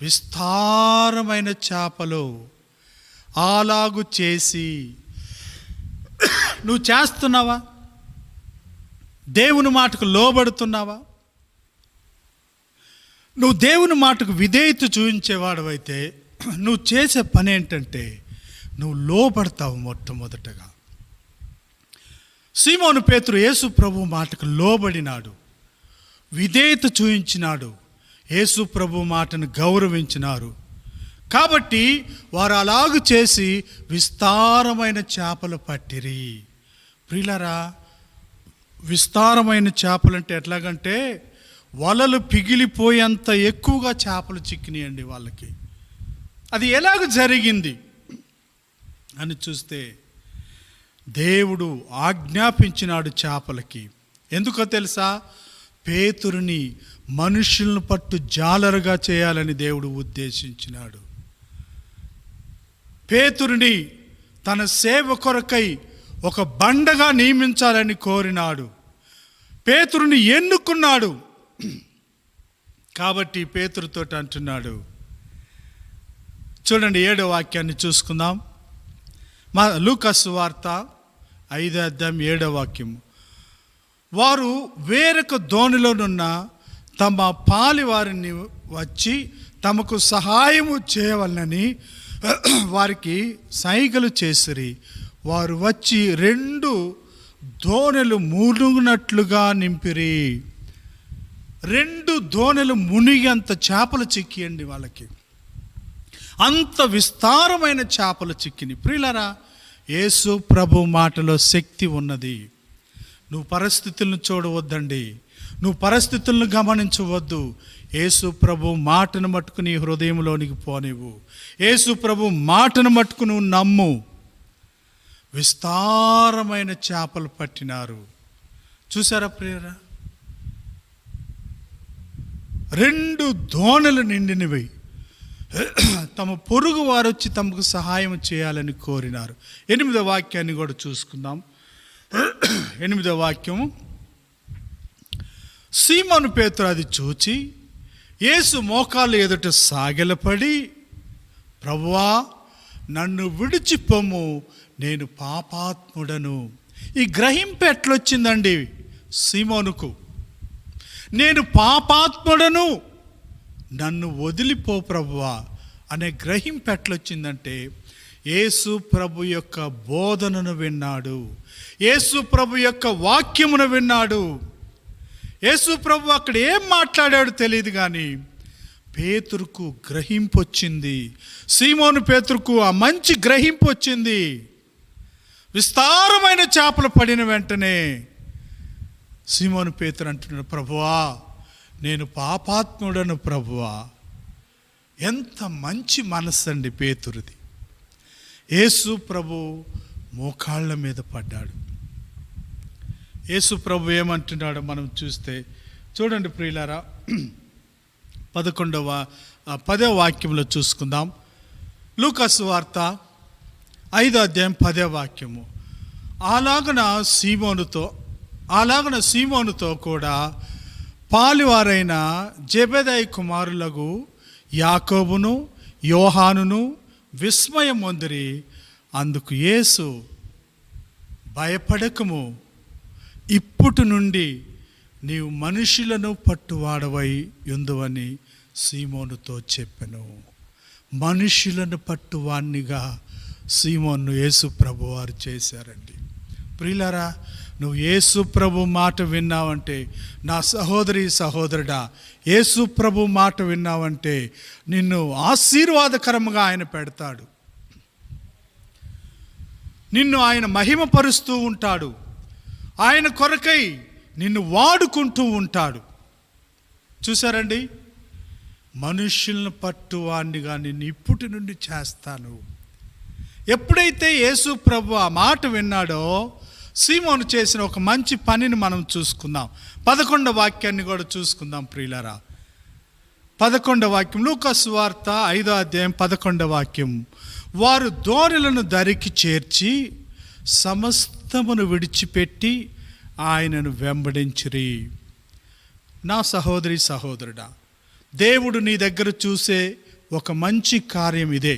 విస్తారమైన చేపలు. అలాగు చేసి నువ్వు చేస్తున్నావా? దేవుని మాటకు లోబడుతున్నావా? నువ్వు దేవుని మాటకు విధేయత చూపించేవాడవైతే నువ్వు చేసే పని ఏంటంటే నువ్వు లోబడతావు. మొట్టమొదటగా సీమోను పేతురు యేసు ప్రభు మాటకు లోబడినాడు, విధేయత చూయించినాడు, యేసు ప్రభు మాటను గౌరవించినారు. కాబట్టి వారు అలాగు చేసి విస్తారమైన చేపలు పట్టిరి. ప్రియులారా, విస్తారమైన చేపలు అంటే ఎట్లాగంటే వలలు పిగిలిపోయేంత ఎక్కువగా చేపలు చిక్కినాయండి వాళ్ళకి. అది ఎలాగ జరిగింది అని చూస్తే దేవుడు ఆజ్ఞాపించినాడు చేపలకి. ఎందుకో తెలుసా? పేతురుని మనుషులను పట్టు జాలరుగా చేయాలని దేవుడు ఉద్దేశించినాడు. పేతురుని తన సేవ కొరకై ఒక బండగా నియమించాలని కోరినాడు. పేతురుని ఎన్నుకున్నాడు. కాబట్టి పేతురుతో అంటున్నాడు, చూడండి 7వ వాక్యాన్ని చూసుకుందాం. లూకా సువార్త 5వ అధ్యాయం 7వ వాక్యం. వారు వేరొక దోణిలోనున్న తమ పాలివారిని వచ్చి తమకు సహాయము చేయవలనని వారికి సైగలు చేసిరి. వారు వచ్చి 2 దోణెలు మునుగునట్లుగా నింపిరి. 2 దోణెలు మునిగంత చేపలు చిక్కియండి వాళ్ళకి. అంత విస్తారమైన చేపలు చిక్కిని. ప్రియులారా, యేసు ప్రభు మాటలో శక్తి ఉన్నది. నువ్వు పరిస్థితులను చూడవద్దండి, నువ్వు పరిస్థితులను గమనించవద్దు. యేసు ప్రభు మాటను మట్టుకు నీ హృదయంలోనికి పోనివ్వు. యేసు ప్రభు మాటను మట్టుకు నువ్వు నమ్ము. విస్తారమైన చేపలు పట్టినారు. చూసారా ప్రియరా? 2 దోణలు నిండినవి. తమ పొరుగు వారు వచ్చి తమకు సహాయం చేయాలని కోరినారు. 8వ వాక్యాన్ని కూడా చూసుకుందాం. 8వ వాక్యం. సీమోను పేతురు అది చూచి యేసు మోకాళ్ళ ఎదుట సాగిలపడి, ప్రభువా, నన్ను విడిచిపోము, నేను పాపాత్ముడను. ఈ గ్రహింపు ఎట్లొచ్చిందండి సీమోనుకు? నేను పాపాత్ముడను, నన్ను వదిలిపో ప్రభువా అనే గ్రహింపు ఎట్లొచ్చిందంటే, యేసు ప్రభు యొక్క బోధనను విన్నాడు, యేసు ప్రభు యొక్క వాక్యమును విన్నాడు. యేసు ప్రభు అక్కడ ఏం మాట్లాడాడు తెలియదు, కానీ పేతురుకు గ్రహింపు వచ్చింది. సీమోను పేతురుకు ఆ మంచి గ్రహింపు వచ్చింది. విస్తారమైన చేపలు పడిన వెంటనే సీమోను పేతురు అంటున్నాడు, ప్రభువా, నేను పాపాత్ముడను ప్రభువా. ఎంత మంచి మనస్సు అండి పేతురుది. యేసు ప్రభు మోకాళ్ళ మీద పడ్డాడు. యేసు ప్రభు ఏమంటున్నాడో మనం చూస్తే చూడండి ప్రియులారా, 10వ వాక్యంలో చూసుకుందాం. లూకా సువార్త 5వ అధ్యాయం 10వ వాక్యము. అలాగన సీమోనుతో కూడా పాలివారైన జెబెదయి కుమారులకు యాకోబును యోహానును విస్మయం పొందిరి. అందుకు యేసు, భయపడకము, ఇప్పటి నుండి నీవు మనుషులను పట్టువాడవై యుందువని సీమోనుతో చెప్పెను. మనుషులను పట్టువాణ్ణిగా సీమోను యేసు ప్రభు వారు చేశారండి. ప్రియులారా, నువ్వు యేసు ప్రభు మాట విన్నావంటే, నా సహోదరి సహోదరుడా, యేసు ప్రభు మాట విన్నావంటే నిన్ను ఆశీర్వాదకరంగా ఆయన పెడతాడు. నిన్ను ఆయన మహిమపరుస్తూ ఉంటాడు. ఆయన కొరకై నిన్ను వాడుకుంటూ ఉంటాడు. చూసారండి, మనుషులను పట్టువాడిగా నిన్ను ఇప్పటి నుండి చేస్తాను. ఎప్పుడైతే యేసు ప్రభు ఆ మాట విన్నాడో సీమోను చేసిన ఒక మంచి పనిని మనం చూసుకుందాం. 11వ వాక్యాన్ని కూడా చూసుకుందాం ప్రియులారా. 11వ వాక్యం, లూకా సువార్త 5వ అధ్యాయం 11వ వాక్యం. వారు దోణులను దరికి చేర్చి సమస్తమును విడిచిపెట్టి ఆయనను వెంబడించిరి. నా సహోదరి సహోదరుడా, దేవుడు నీ దగ్గర చూసే ఒక మంచి కార్యం ఇదే.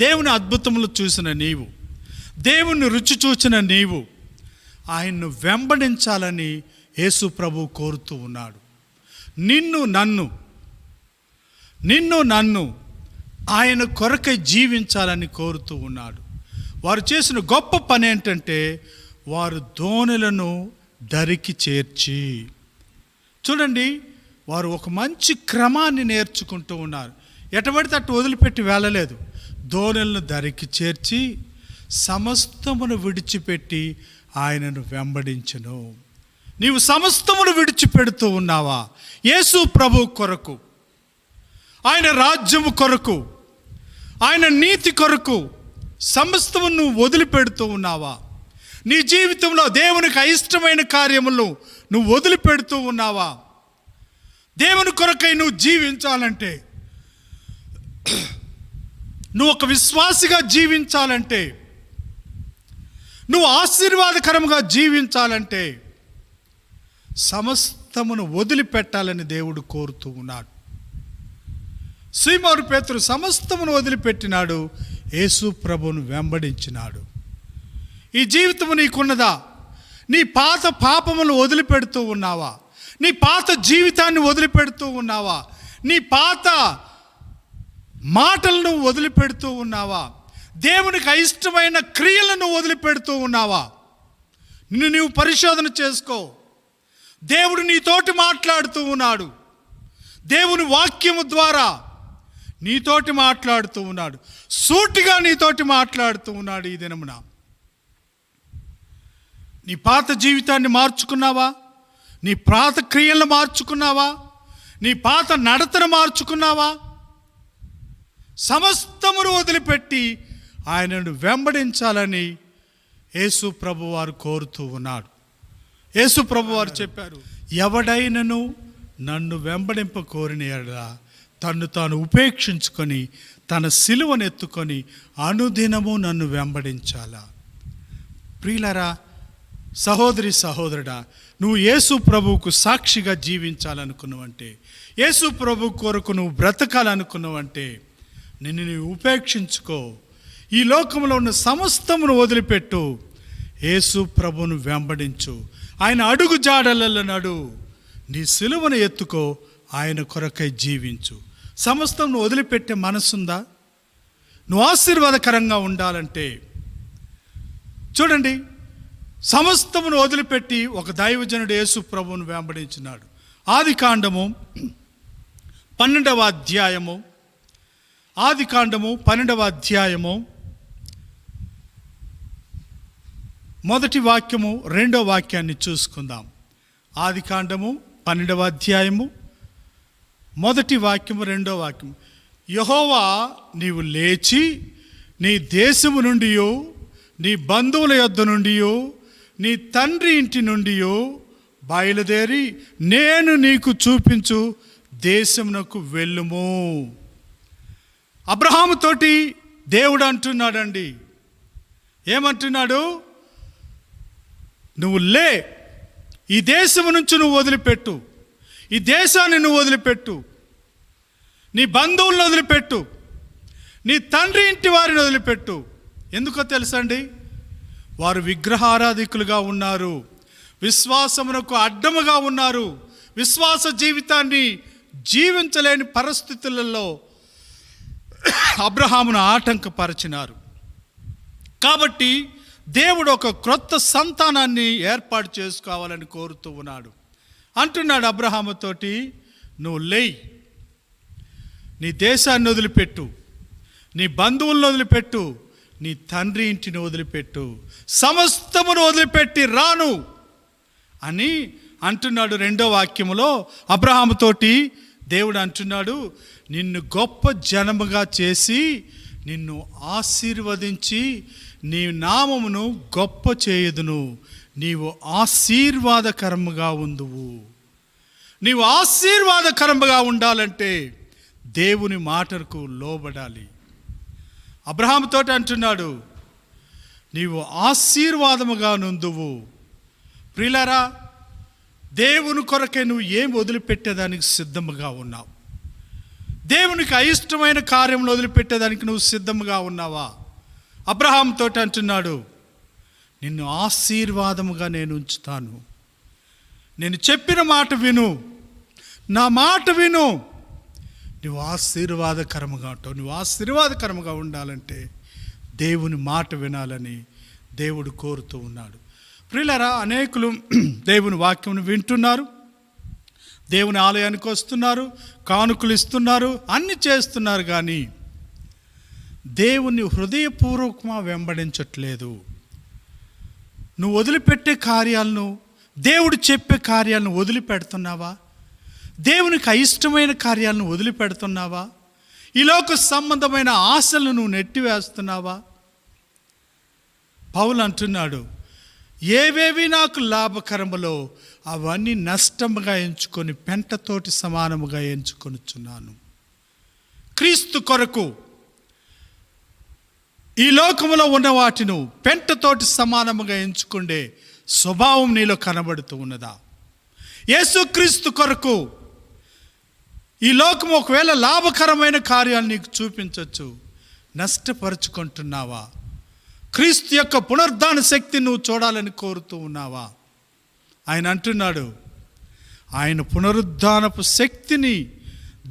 దేవుని అద్భుతములు చూసిన నీవు, దేవుని రుచి చూచిన నీవు ఆయన్ను వెంబడించాలని యేసు ప్రభు కోరుతూ ఉన్నాడు. నిన్ను నన్ను ఆయన కొరకై జీవించాలని కోరుతూ ఉన్నాడు. వారు చేసిన గొప్ప పని ఏంటంటే, వారు దోణులను దరికి చేర్చి. చూడండి, వారు ఒక మంచి క్రమాన్ని నేర్చుకుంటూ ఉన్నారు. ఎటబడితే అటు వదిలిపెట్టి వెళ్ళలేదు. దోణులను దరికి చేర్చి సమస్తమును విడిచిపెట్టి ఆయనను వెంబడించెను. నీవు సమస్తమును విడిచిపెడుతూ ఉన్నావా? యేసు ప్రభు కొరకు, ఆయన రాజ్యము కొరకు, ఆయన నీతి కొరకు సమస్తము నువ్వు వదిలిపెడుతూ ఉన్నావా? నీ జీవితంలో దేవునికి అయిష్టమైన కార్యములు నువ్వు వదిలిపెడుతూ ఉన్నావా? దేవుని కొరకై నువ్వు జీవించాలంటే, నువ్వు ఒక విశ్వాసిగా జీవించాలంటే, నువ్వు ఆశీర్వాదకరంగా జీవించాలంటే సమస్తమును వదిలిపెట్టాలని దేవుడు కోరుతూ ఉన్నాడు. సీమోను పేతురు సమస్తమును వదిలిపెట్టినాడు, యేసు ప్రభువును వెంబడించినాడు. ఈ జీవితము నీకున్నదా? నీ పాత పాపములు వదిలిపెడుతూ ఉన్నావా? నీ పాత జీవితాన్ని వదిలిపెడుతూ ఉన్నావా? నీ పాత మాటలను వదిలిపెడుతూ ఉన్నావా? దేవునికి అయిష్టమైన క్రియలను వదిలిపెడుతూ ఉన్నావా? నిన్ను నీవు పరిశోధన చేసుకో. దేవుడు నీతోటి మాట్లాడుతూ ఉన్నాడు. దేవుని వాక్యము ద్వారా నీతోటి మాట్లాడుతూ ఉన్నాడు. సూటిగా నీతోటి మాట్లాడుతూ ఉన్నాడు. ఈ దినమున నీ పాత జీవితాన్ని మార్చుకున్నావా? నీ పాత క్రియలను మార్చుకున్నావా? నీ పాత నడతను మార్చుకున్నావా? సమస్తమును వదిలిపెట్టి ఆయనను వెంబడించాలని యేసు ప్రభు వారు కోరుతూ ఉన్నాడు. యేసు ప్రభు వారు చెప్పారు, ఎవడైనను నన్ను వెంబడింప కోరిన యెడల తన్ను తాను ఉపేక్షించుకొని తన సిలువను ఎత్తుకొని అనుదినము నన్ను వెంబడించాలా. ప్రియులారా, సహోదరి సహోదరుడా, నువ్వు యేసు ప్రభువుకు సాక్షిగా జీవించాలనుకున్నావంటే, యేసు ప్రభు కొరకు నువ్వు బ్రతకాలనుకున్నావంటే నిన్ను నీవు ఉపేక్షించుకో. ఈ లోకంలో ఉన్న సమస్తమును వదిలిపెట్టు. యేసు ప్రభువును వెంబడించు. ఆయన అడుగు జాడలలో నడు. నీ సిలువను ఎత్తుకో. ఆయన కొరకై జీవించు. సమస్తం నువ్వు వదిలిపెట్టే మనసుందా? నువ్వు ఆశీర్వాదకరంగా ఉండాలంటే చూడండి, సమస్తమును వదిలిపెట్టి ఒక దైవజనుడు యేసు ప్రభువును వెంబడించినాడు. ఆదికాండము 12వ అధ్యాయము, ఆదికాండము 12వ అధ్యాయము మొదటి వాక్యము 2వ వాక్యాన్ని చూసుకుందాం. ఆదికాండము 12వ అధ్యాయము మొదటి వాక్యము 2వ వాక్యము. యెహోవా, నీవు లేచి నీ దేశము నుండి, నీ బంధువుల యొద్ద నుండి, నీ తండ్రి ఇంటి నుండి బయలుదేరి నేను నీకు చూపించు దేశమునకు వెళ్ళుము. అబ్రహాముతోటి దేవుడు అంటున్నాడండి, ఏమంటున్నాడు? నువ్వు లే, ఈ దేశము నుంచి నువ్వు వదిలిపెట్టు, ఈ దేశాన్ని నువ్వు వదిలిపెట్టు, నీ బంధువులను వదిలిపెట్టు, నీ తండ్రి ఇంటి వారిని వదిలిపెట్టు. ఎందుకో తెలుసండి? వారు విగ్రహారాధికులుగా ఉన్నారు, విశ్వాసమునకు అడ్డముగా ఉన్నారు, విశ్వాస జీవితాన్ని జీవించలేని పరిస్థితులలో అబ్రహామును ఆటంకపరిచినారు. కాబట్టి దేవుడు ఒక క్రొత్త సంతానాన్ని ఏర్పాటు చేసుకోవాలని కోరుతూ ఉన్నాడు. అంటున్నాడు అబ్రహాముతోటి, నువ్వు లేయ్, నీ దేశాన్ని వదిలిపెట్టు, నీ బంధువులను వదిలిపెట్టు, నీ తండ్రి ఇంటిని వదిలిపెట్టు, సమస్తమును వదిలిపెట్టి రాను అని అంటున్నాడు. 2వ వాక్యములో అబ్రహాముతోటి దేవుడు అంటున్నాడు, నిన్ను గొప్ప జనముగా చేసి నిన్ను ఆశీర్వదించి నీ నామమును గొప్ప చేయుదును, నీవు ఆశీర్వాదకరముగా ఉందువు. నీవు ఆశీర్వాదకరముగా ఉండాలంటే దేవుని మాటకు లోబడాలి. అబ్రహాముతో అంటున్నాడు, నీవు ఆశీర్వాదముగా నుందువు. ప్రియులారా, దేవుని కొరకే నువ్వు ఏం వదిలిపెట్టేదానికి సిద్ధముగా ఉన్నావు? దేవునికి అయిష్టమైన కార్యములు వదిలిపెట్టేదానికి నువ్వు సిద్ధముగా ఉన్నావా? అబ్రహాముతో అంటున్నాడు, నిన్ను ఆశీర్వాదముగా నేను ఉంచుతాను. నేను చెప్పిన మాట విను, నా మాట విను. నువ్వు ఆశీర్వాదకరముగా ఉంటావు. నువ్వు ఆశీర్వాదకరముగా ఉండాలంటే దేవుని మాట వినాలని దేవుడు కోరుతూ ఉన్నాడు. ప్రియులారా, అనేకులు దేవుని వాక్యం వింటున్నారు, దేవుని ఆలయానికి వస్తున్నారు, కానుకలు ఇస్తున్నారు, అన్ని చేస్తున్నారు, కానీ దేవుని హృదయపూర్వకంగా వెంబడించట్లేదు. నువ్వు వదిలిపెట్టే కార్యాలను, దేవుడు చెప్పే కార్యాలను వదిలిపెడుతున్నావా? దేవునికి అయిష్టమైన కార్యాలను వదిలిపెడుతున్నావా? ఈ లోక సంబంధమైన ఆశలను నువ్వు నెట్టివేస్తున్నావా? పౌలు అంటున్నాడు, ఏవేవి నాకు లాభకరములో అవన్నీ నష్టముగా ఎంచుకొని పెంటతోటి సమానముగా ఎంచుకొనుచున్నాను. క్రీస్తు కొరకు ఈ లోకములో ఉన్న వాటిని పెంటతోటి సమానముగా ఎంచుకుండే స్వభావం నీలో కనబడుతూ ఉన్నదా? యేసుక్రీస్తు కొరకు ఈ లోకం ఒకవేళ లాభకరమైన కార్యాలు నీకు చూపించవచ్చు, నష్టపరుచుకుంటున్నావా? క్రీస్తు యొక్క పునరుద్ధాన శక్తి నువ్వు చూడాలని కోరుతూ ఉన్నావా? ఆయన అంటున్నాడు, ఆయన పునరుద్ధానపు శక్తిని,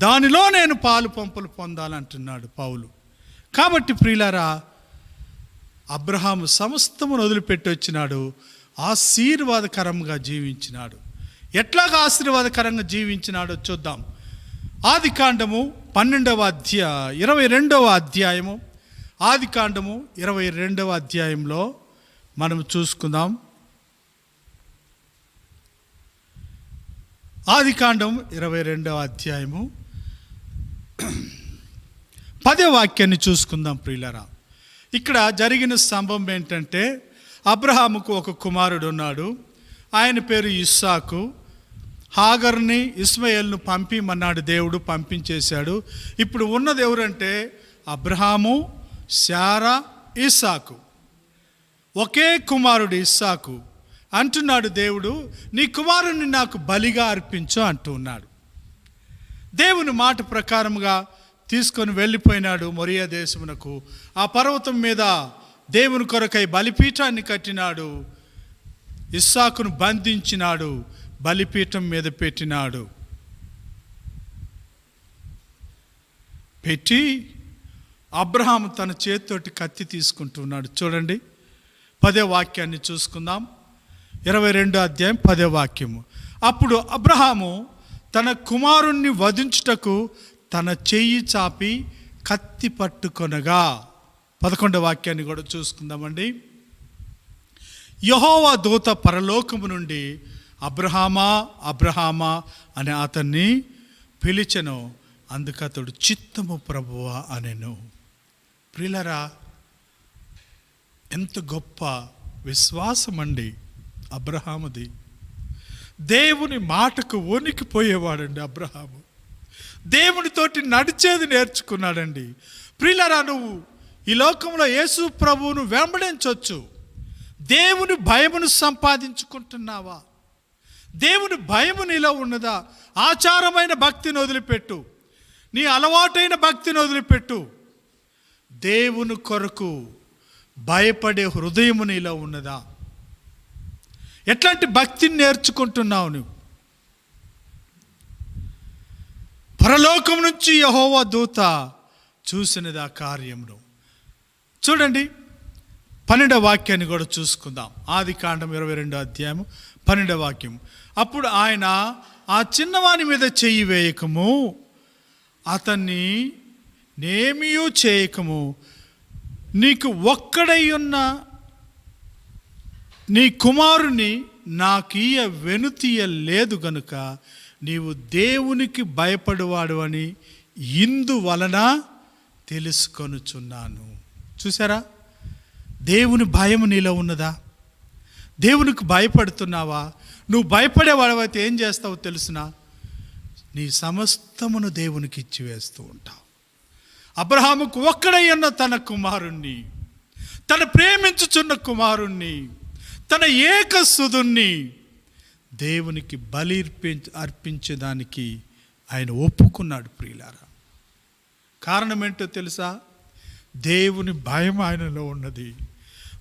దానిలో నేను పాలు పంపులు పొందాలంటున్నాడు పౌలు. కాబట్టి ప్రియులారా, అబ్రహాము సమస్తమును వదిలిపెట్టి వచ్చినాడు, ఆశీర్వాదకరంగా జీవించినాడు. ఎట్లాగా ఆశీర్వాదకరంగా జీవించినాడో చూద్దాం. ఆదికాండము 22వ అధ్యాయము, ఆదికాండము 22వ అధ్యాయంలో మనం చూసుకుందాం. ఆదికాండం 22వ అధ్యాయము 10వ వాక్యాన్ని చూసుకుందాం ప్రియులారా. ఇక్కడ జరిగిన సంభవం ఏంటంటే, అబ్రహాముకు ఒక కుమారుడు ఉన్నాడు, ఆయన పేరు ఇస్సాకు. హాగర్ని, ఇస్మాయేల్ను పంపిమన్నాడు దేవుడు, పంపించేశాడు. ఇప్పుడు ఉన్నది ఎవరంటే అబ్రహాము, శారా, ఇస్సాకు. ఒకే కుమారుడు ఇస్సాకు. అంటున్నాడు దేవుడు, నీ కుమారుని నాకు బలిగా అర్పించు అంటూ ఉన్నాడు. దేవుని మాట ప్రకారముగా తీసుకొని వెళ్ళిపోయినాడు మొరియా దేశమునకు. ఆ పర్వతం మీద దేవుని కొరకై బలిపీఠాన్ని కట్టినాడు. ఇస్సాకును బంధించినాడు, బలిపీఠం మీద పెట్టినాడు. పెట్టి అబ్రహాము తన చేతితోటి కత్తి తీసుకుంటున్నాడు. చూడండి, 10వ వాక్యాన్ని చూసుకుందాం. 22వ అధ్యాయం 10వ వాక్యము. అప్పుడు అబ్రహాము తన కుమారుణ్ణి వధించుటకు తన చెయ్యి చాపి కత్తి పట్టుకొనగా, 11వ వాక్యాన్ని కూడా చూసుకుందామండి. యెహోవా దూత పరలోకము నుండి అబ్రహామా, అబ్రహామా అని అతన్ని పిలిచెను. అందుకు అతడు చిత్తము ప్రభువా అనెను. ప్రియులారా, ఎంత గొప్ప విశ్వాసం అండి అబ్రహాముది. దేవుని మాటకు వణికిపోయేవాడండి అబ్రహాము. దేవునితోటి నడిచేది నేర్చుకున్నాడండి. ప్రియులారా, నువ్వు ఈ లోకంలో యేసు ప్రభువును వెంబడించవచ్చు. దేవుని భయమును సంపాదించుకుంటున్నావా? దేవుని భయము నీలో ఉన్నదా? ఆచారమైన భక్తిని వదిలిపెట్టు, నీ అలవాటైన భక్తిని వదిలిపెట్టు. దేవుని కొరకు భయపడే హృదయము నీలో ఉన్నదా? ఎట్లాంటి భక్తిని నేర్చుకుంటున్నావు నువ్వు? పరలోకం నుంచి యెహోవా దూత చూసినది ఆ కార్యమును. చూడండి, 12వ వాక్యాన్ని కూడా చూసుకుందాం. ఆదికాండం 22వ అధ్యాయము 12వ వాక్యం. అప్పుడు ఆయన, ఆ చిన్నవాని మీద చెయ్యి వేయకము, అతన్ని నేమియూ చేయకము, నీకు ఒక్కడై ఉన్న నీ కుమారుని నాకీయ వెనుతీయ లేదు గనుక నీవు దేవునికి భయపడువాడు అని ఇందువలన తెలుసుకొనుచున్నాను. చూసారా, దేవుని భయం నీలో ఉన్నదా? దేవునికి భయపడుతున్నావా? నువ్వు భయపడేవాడవైతే ఏం చేస్తావో తెలుసునా? నీ సమస్తమును దేవునికి ఇచ్చి వేస్తూ ఉంటావు. అబ్రహాముకు ఒక్కడై ఉన్న తన కుమారుణ్ణి, తన ప్రేమించుచున్న కుమారుణ్ణి, తన ఏకసుధుణ్ణి దేవునికి బలి అర్పించేదానికి ఆయన ఒప్పుకున్నాడు. ప్రియులారా, కారణం ఏంటో తెలుసా? దేవుని భయం ఆయనలో ఉన్నది.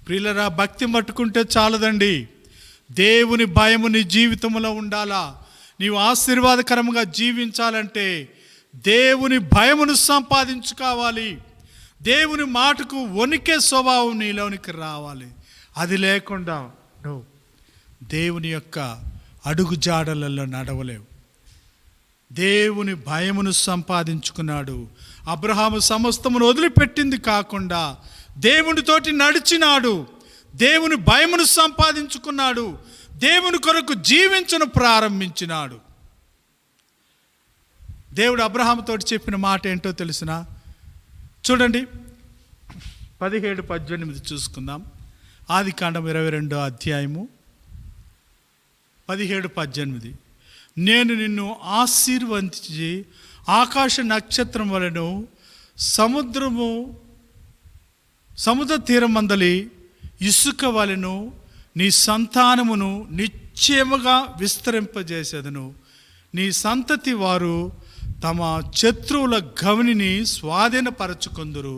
ప్రియులారా, భక్తి పట్టుకుంటే చాలదండి, దేవుని భయము నీ జీవితంలో ఉండాలా. నీవు ఆశీర్వాదకరంగా జీవించాలంటే దేవుని భయమును సంపాదించుకోవాలి. దేవుని మాటకు వణికే స్వభావం నీలోనికి రావాలి. అది లేకుండా నువ్వు దేవుని యొక్క అడుగు జాడలలో నడవలేవు. దేవుని భయమును సంపాదించుకున్నాడు. అబ్రహాము సమస్తమును వదిలిపెట్టింది కాకుండా దేవునితోటి నడిచినాడు. దేవుని భయమును సంపాదించుకున్నాడు. దేవుని కొరకు జీవించను ప్రారంభించినాడు. దేవుడు అబ్రహాముతో చెప్పిన మాట ఏంటో తెలిసిన? చూడండి, 17-18 చూసుకుందాం. ఆదికాండం 22వ అధ్యాయము 17-18. నేను నిన్ను ఆశీర్వదించి ఆకాశ నక్షత్రం వలెను సముద్ర తీరం మందలి ఇసుక వలెను నీ సంతానమును నిశ్చయముగా విస్తరింపజేసేదను. నీ సంతతి వారు తమ శత్రువుల గవనిని స్వాధీనపరచుకొందురు.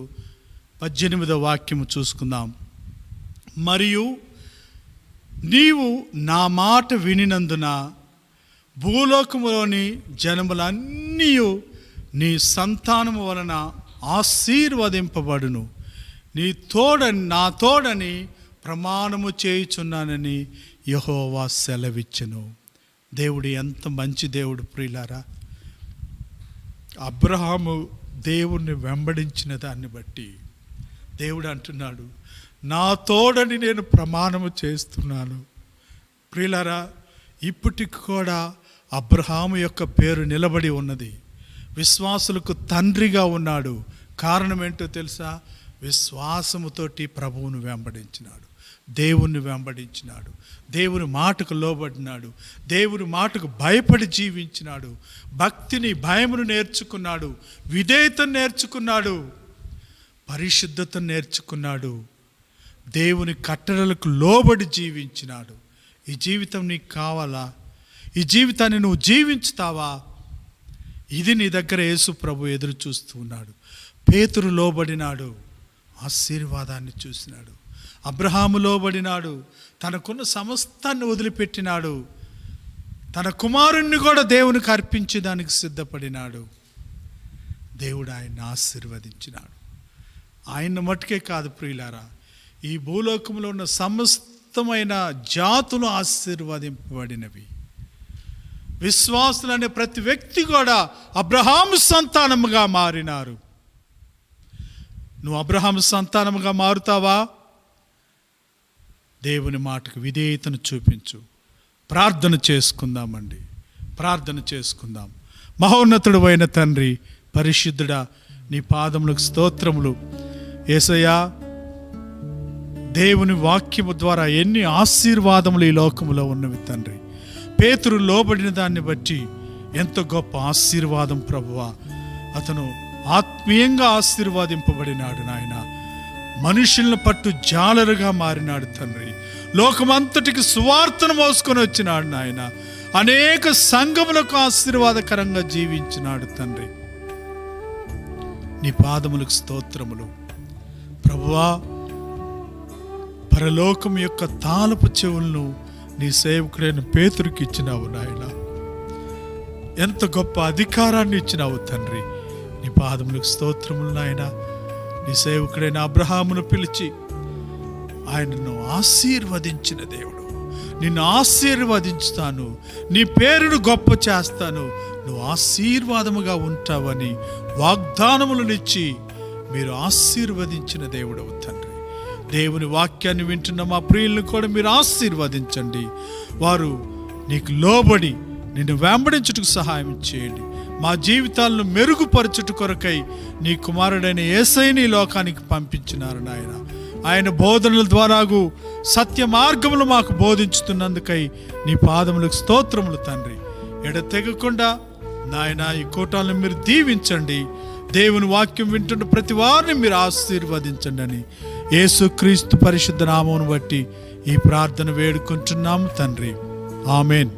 18వ వాక్యము చూసుకుందాం. మరియు నీవు నా మాట వినినందున భూలోకములోని జనములన్నీ నీ సంతానము వలన ఆశీర్వదింపబడును. నా తోడని ప్రమాణము చేయుచున్నానని యెహోవా సెలవిచ్చెను. దేవుడు ఎంత మంచి దేవుడు ప్రియులారా. అబ్రహాము దేవుణ్ణి వెంబడించిన దాన్ని బట్టి దేవుడు అంటున్నాడు, నా తోడని నేను ప్రమాణము చేస్తున్నాను. ప్రియులారా, ఇప్పటికి కూడా అబ్రహాము యొక్క పేరు నిలబడి ఉన్నది. విశ్వాసులకు తండ్రిగా ఉన్నాడు. కారణం ఏంటో తెలుసా? విశ్వాసముతోటి ప్రభువును వెంబడించినాడు, దేవుణ్ణి వెంబడించినాడు, దేవుని మాటకు లోబడినాడు, దేవుని మాటకు భయపడి జీవించినాడు, భక్తిని భయమును నేర్చుకున్నాడు, విధేయతను నేర్చుకున్నాడు, పరిశుద్ధతను నేర్చుకున్నాడు, దేవుని కట్టడలకు లోబడి జీవించినాడు. ఈ జీవితం నీకు కావాలా? ఈ జీవితాన్ని నువ్వు జీవించుతావా? ఇది నీ దగ్గర యేసు ప్రభు ఎదురు చూస్తూ ఉన్నాడు. పేతురు లోబడినాడు, ఆశీర్వాదాన్ని చూసినాడు. అబ్రహాము లోబడినాడు, తనకున్న సమస్తాన్ని వదిలిపెట్టినాడు. తన కుమారుణ్ణి కూడా దేవునికి అర్పించి దానికి సిద్ధపడినాడు. దేవుడు ఆయన్ని ఆశీర్వదించినాడు. ఆయన మట్టుకే కాదు ప్రియులారా, ఈ భూలోకంలో ఉన్న సమస్తమైన జాతులు ఆశీర్వదింపబడినవి. విశ్వాసులనే ప్రతి వ్యక్తి కూడా అబ్రహాము సంతానముగా మారినారు. నువ్వు అబ్రహాము సంతానముగా మారుతావా? దేవుని మాటకు విధేయతను చూపించు. ప్రార్థన చేసుకుందామండి, ప్రార్థన చేసుకుందాం. మహోన్నతుడు అయిన తండ్రి, పరిశుద్ధుడా, నీ పాదములకు స్తోత్రములు. యేసయ్యా, దేవుని వాక్యము ద్వారా ఎన్ని ఆశీర్వాదములు ఈ లోకములో ఉన్నవి తండ్రి. పేతురు లోబడిన దాన్ని బట్టి ఎంత గొప్ప ఆశీర్వాదం ప్రభువా. అతను ఆత్మీయంగా ఆశీర్వాదింపబడినాడు నాయన. మనుషులను పట్టు జాలరుగా మారినాడు తండ్రి. లోకమంతటికి సువార్తను మోసుకొని వచ్చినాడు నాయన. అనేక సంఘములకు ఆశీర్వాదకరంగా జీవించినాడు తండ్రి. నీ పాదములకు స్తోత్రములు ప్రభువా. పరలోకం యొక్క తాళపు చెవులను నీ సేవకుడైన పేతురికి ఇచ్చినావు నాయన. ఎంత గొప్ప అధికారాన్ని ఇచ్చినావు తండ్రి. నీ పాదములకు స్తోత్రములు నాయన. నీ సేవకుడైన అబ్రహామును పిలిచి ఆయనను ఆశీర్వదించిన దేవుడు. నిన్ను ఆశీర్వదించుతాను, నీ పేరును గొప్ప చేస్తాను, నువ్వు ఆశీర్వాదముగా ఉంటావని వాగ్దానములనిచ్చి మీరు ఆశీర్వదించిన దేవుడవు తండ్రి. దేవుని వాక్యాన్ని వింటున్న మా ప్రియులను కూడా మీరు ఆశీర్వదించండి. వారు నీకు లోబడి నిన్ను వెంబడించుటకు సహాయం చేయండి. మా జీవితాలను మెరుగుపరచుట కొరకై నీ కుమారుడైన యేసయ్యను ఈ లోకానికి పంపించినారు నాయన. ఆయన బోధనల ద్వారాగు సత్య మార్గములు మాకు బోధించుతున్నందుకై నీ పాదములకు స్తోత్రములు తండ్రి. ఎడతెగకుండా నాయన ఈ కూటాలను మీరు దీవించండి. దేవుని వాక్యం వింటున్న ప్రతి వారిని మీరు ఆశీర్వదించండి అని యేసుక్రీస్తు పరిశుద్ధ నామమును బట్టి ఈ ప్రార్థన వేడుకుంటున్నాము తండ్రి. Amen,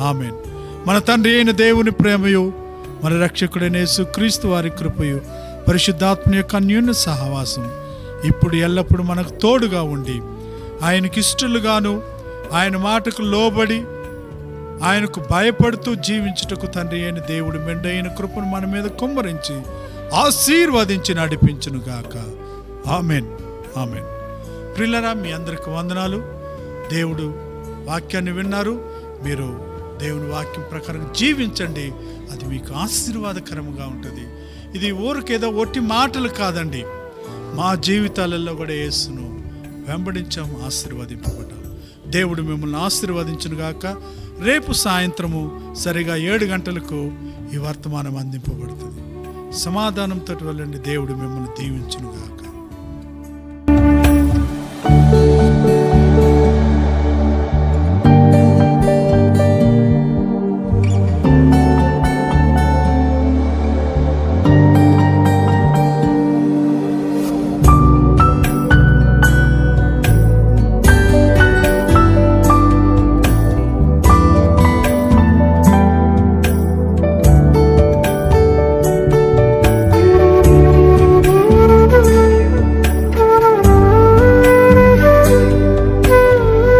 amen. మన తండ్రి అయిన దేవుని ప్రేమయు, మన రక్షకుడైన యేసుక్రీస్తు వారి కృపయు, పరిశుద్ధాత్మ యొక్క అన్యోన్య సహవాసం ఇప్పుడు ఎల్లప్పుడు మనకు తోడుగా ఉండి, ఆయనకి ఇష్టలుగాను ఆయన మాటకు లోబడి ఆయనకు భయపడుతూ జీవించుటకు తండ్రి అయిన దేవుడు మెండైన కృపను మన మీద కుమ్మరించి ఆశీర్వదించి నడిపించును గాక. Amen, amen. ప్రియులారా, మీ అందరికి వందనాలు. దేవుడు వాక్యాన్ని విన్నారు, మీరు దేవుని వాక్యం ప్రకారం జీవించండి. అది మీకు ఆశీర్వాదకరంగా ఉంటుంది. ఇది ఊరికేదో ఒట్టి మాటలు కాదండి, మా జీవితాలలో కూడా యేసును వెంబడించాము, ఆశీర్వదింపబడ్డాము. దేవుడు మిమ్మల్ని ఆశీర్వదించును గాక. రేపు సాయంత్రము సరిగా 7 గంటలకు ఈ వర్తమానం అందింపబడుతుంది. సమాధానంతో వెళ్ళండి. దేవుడు మిమ్మల్ని దీవించును గాక.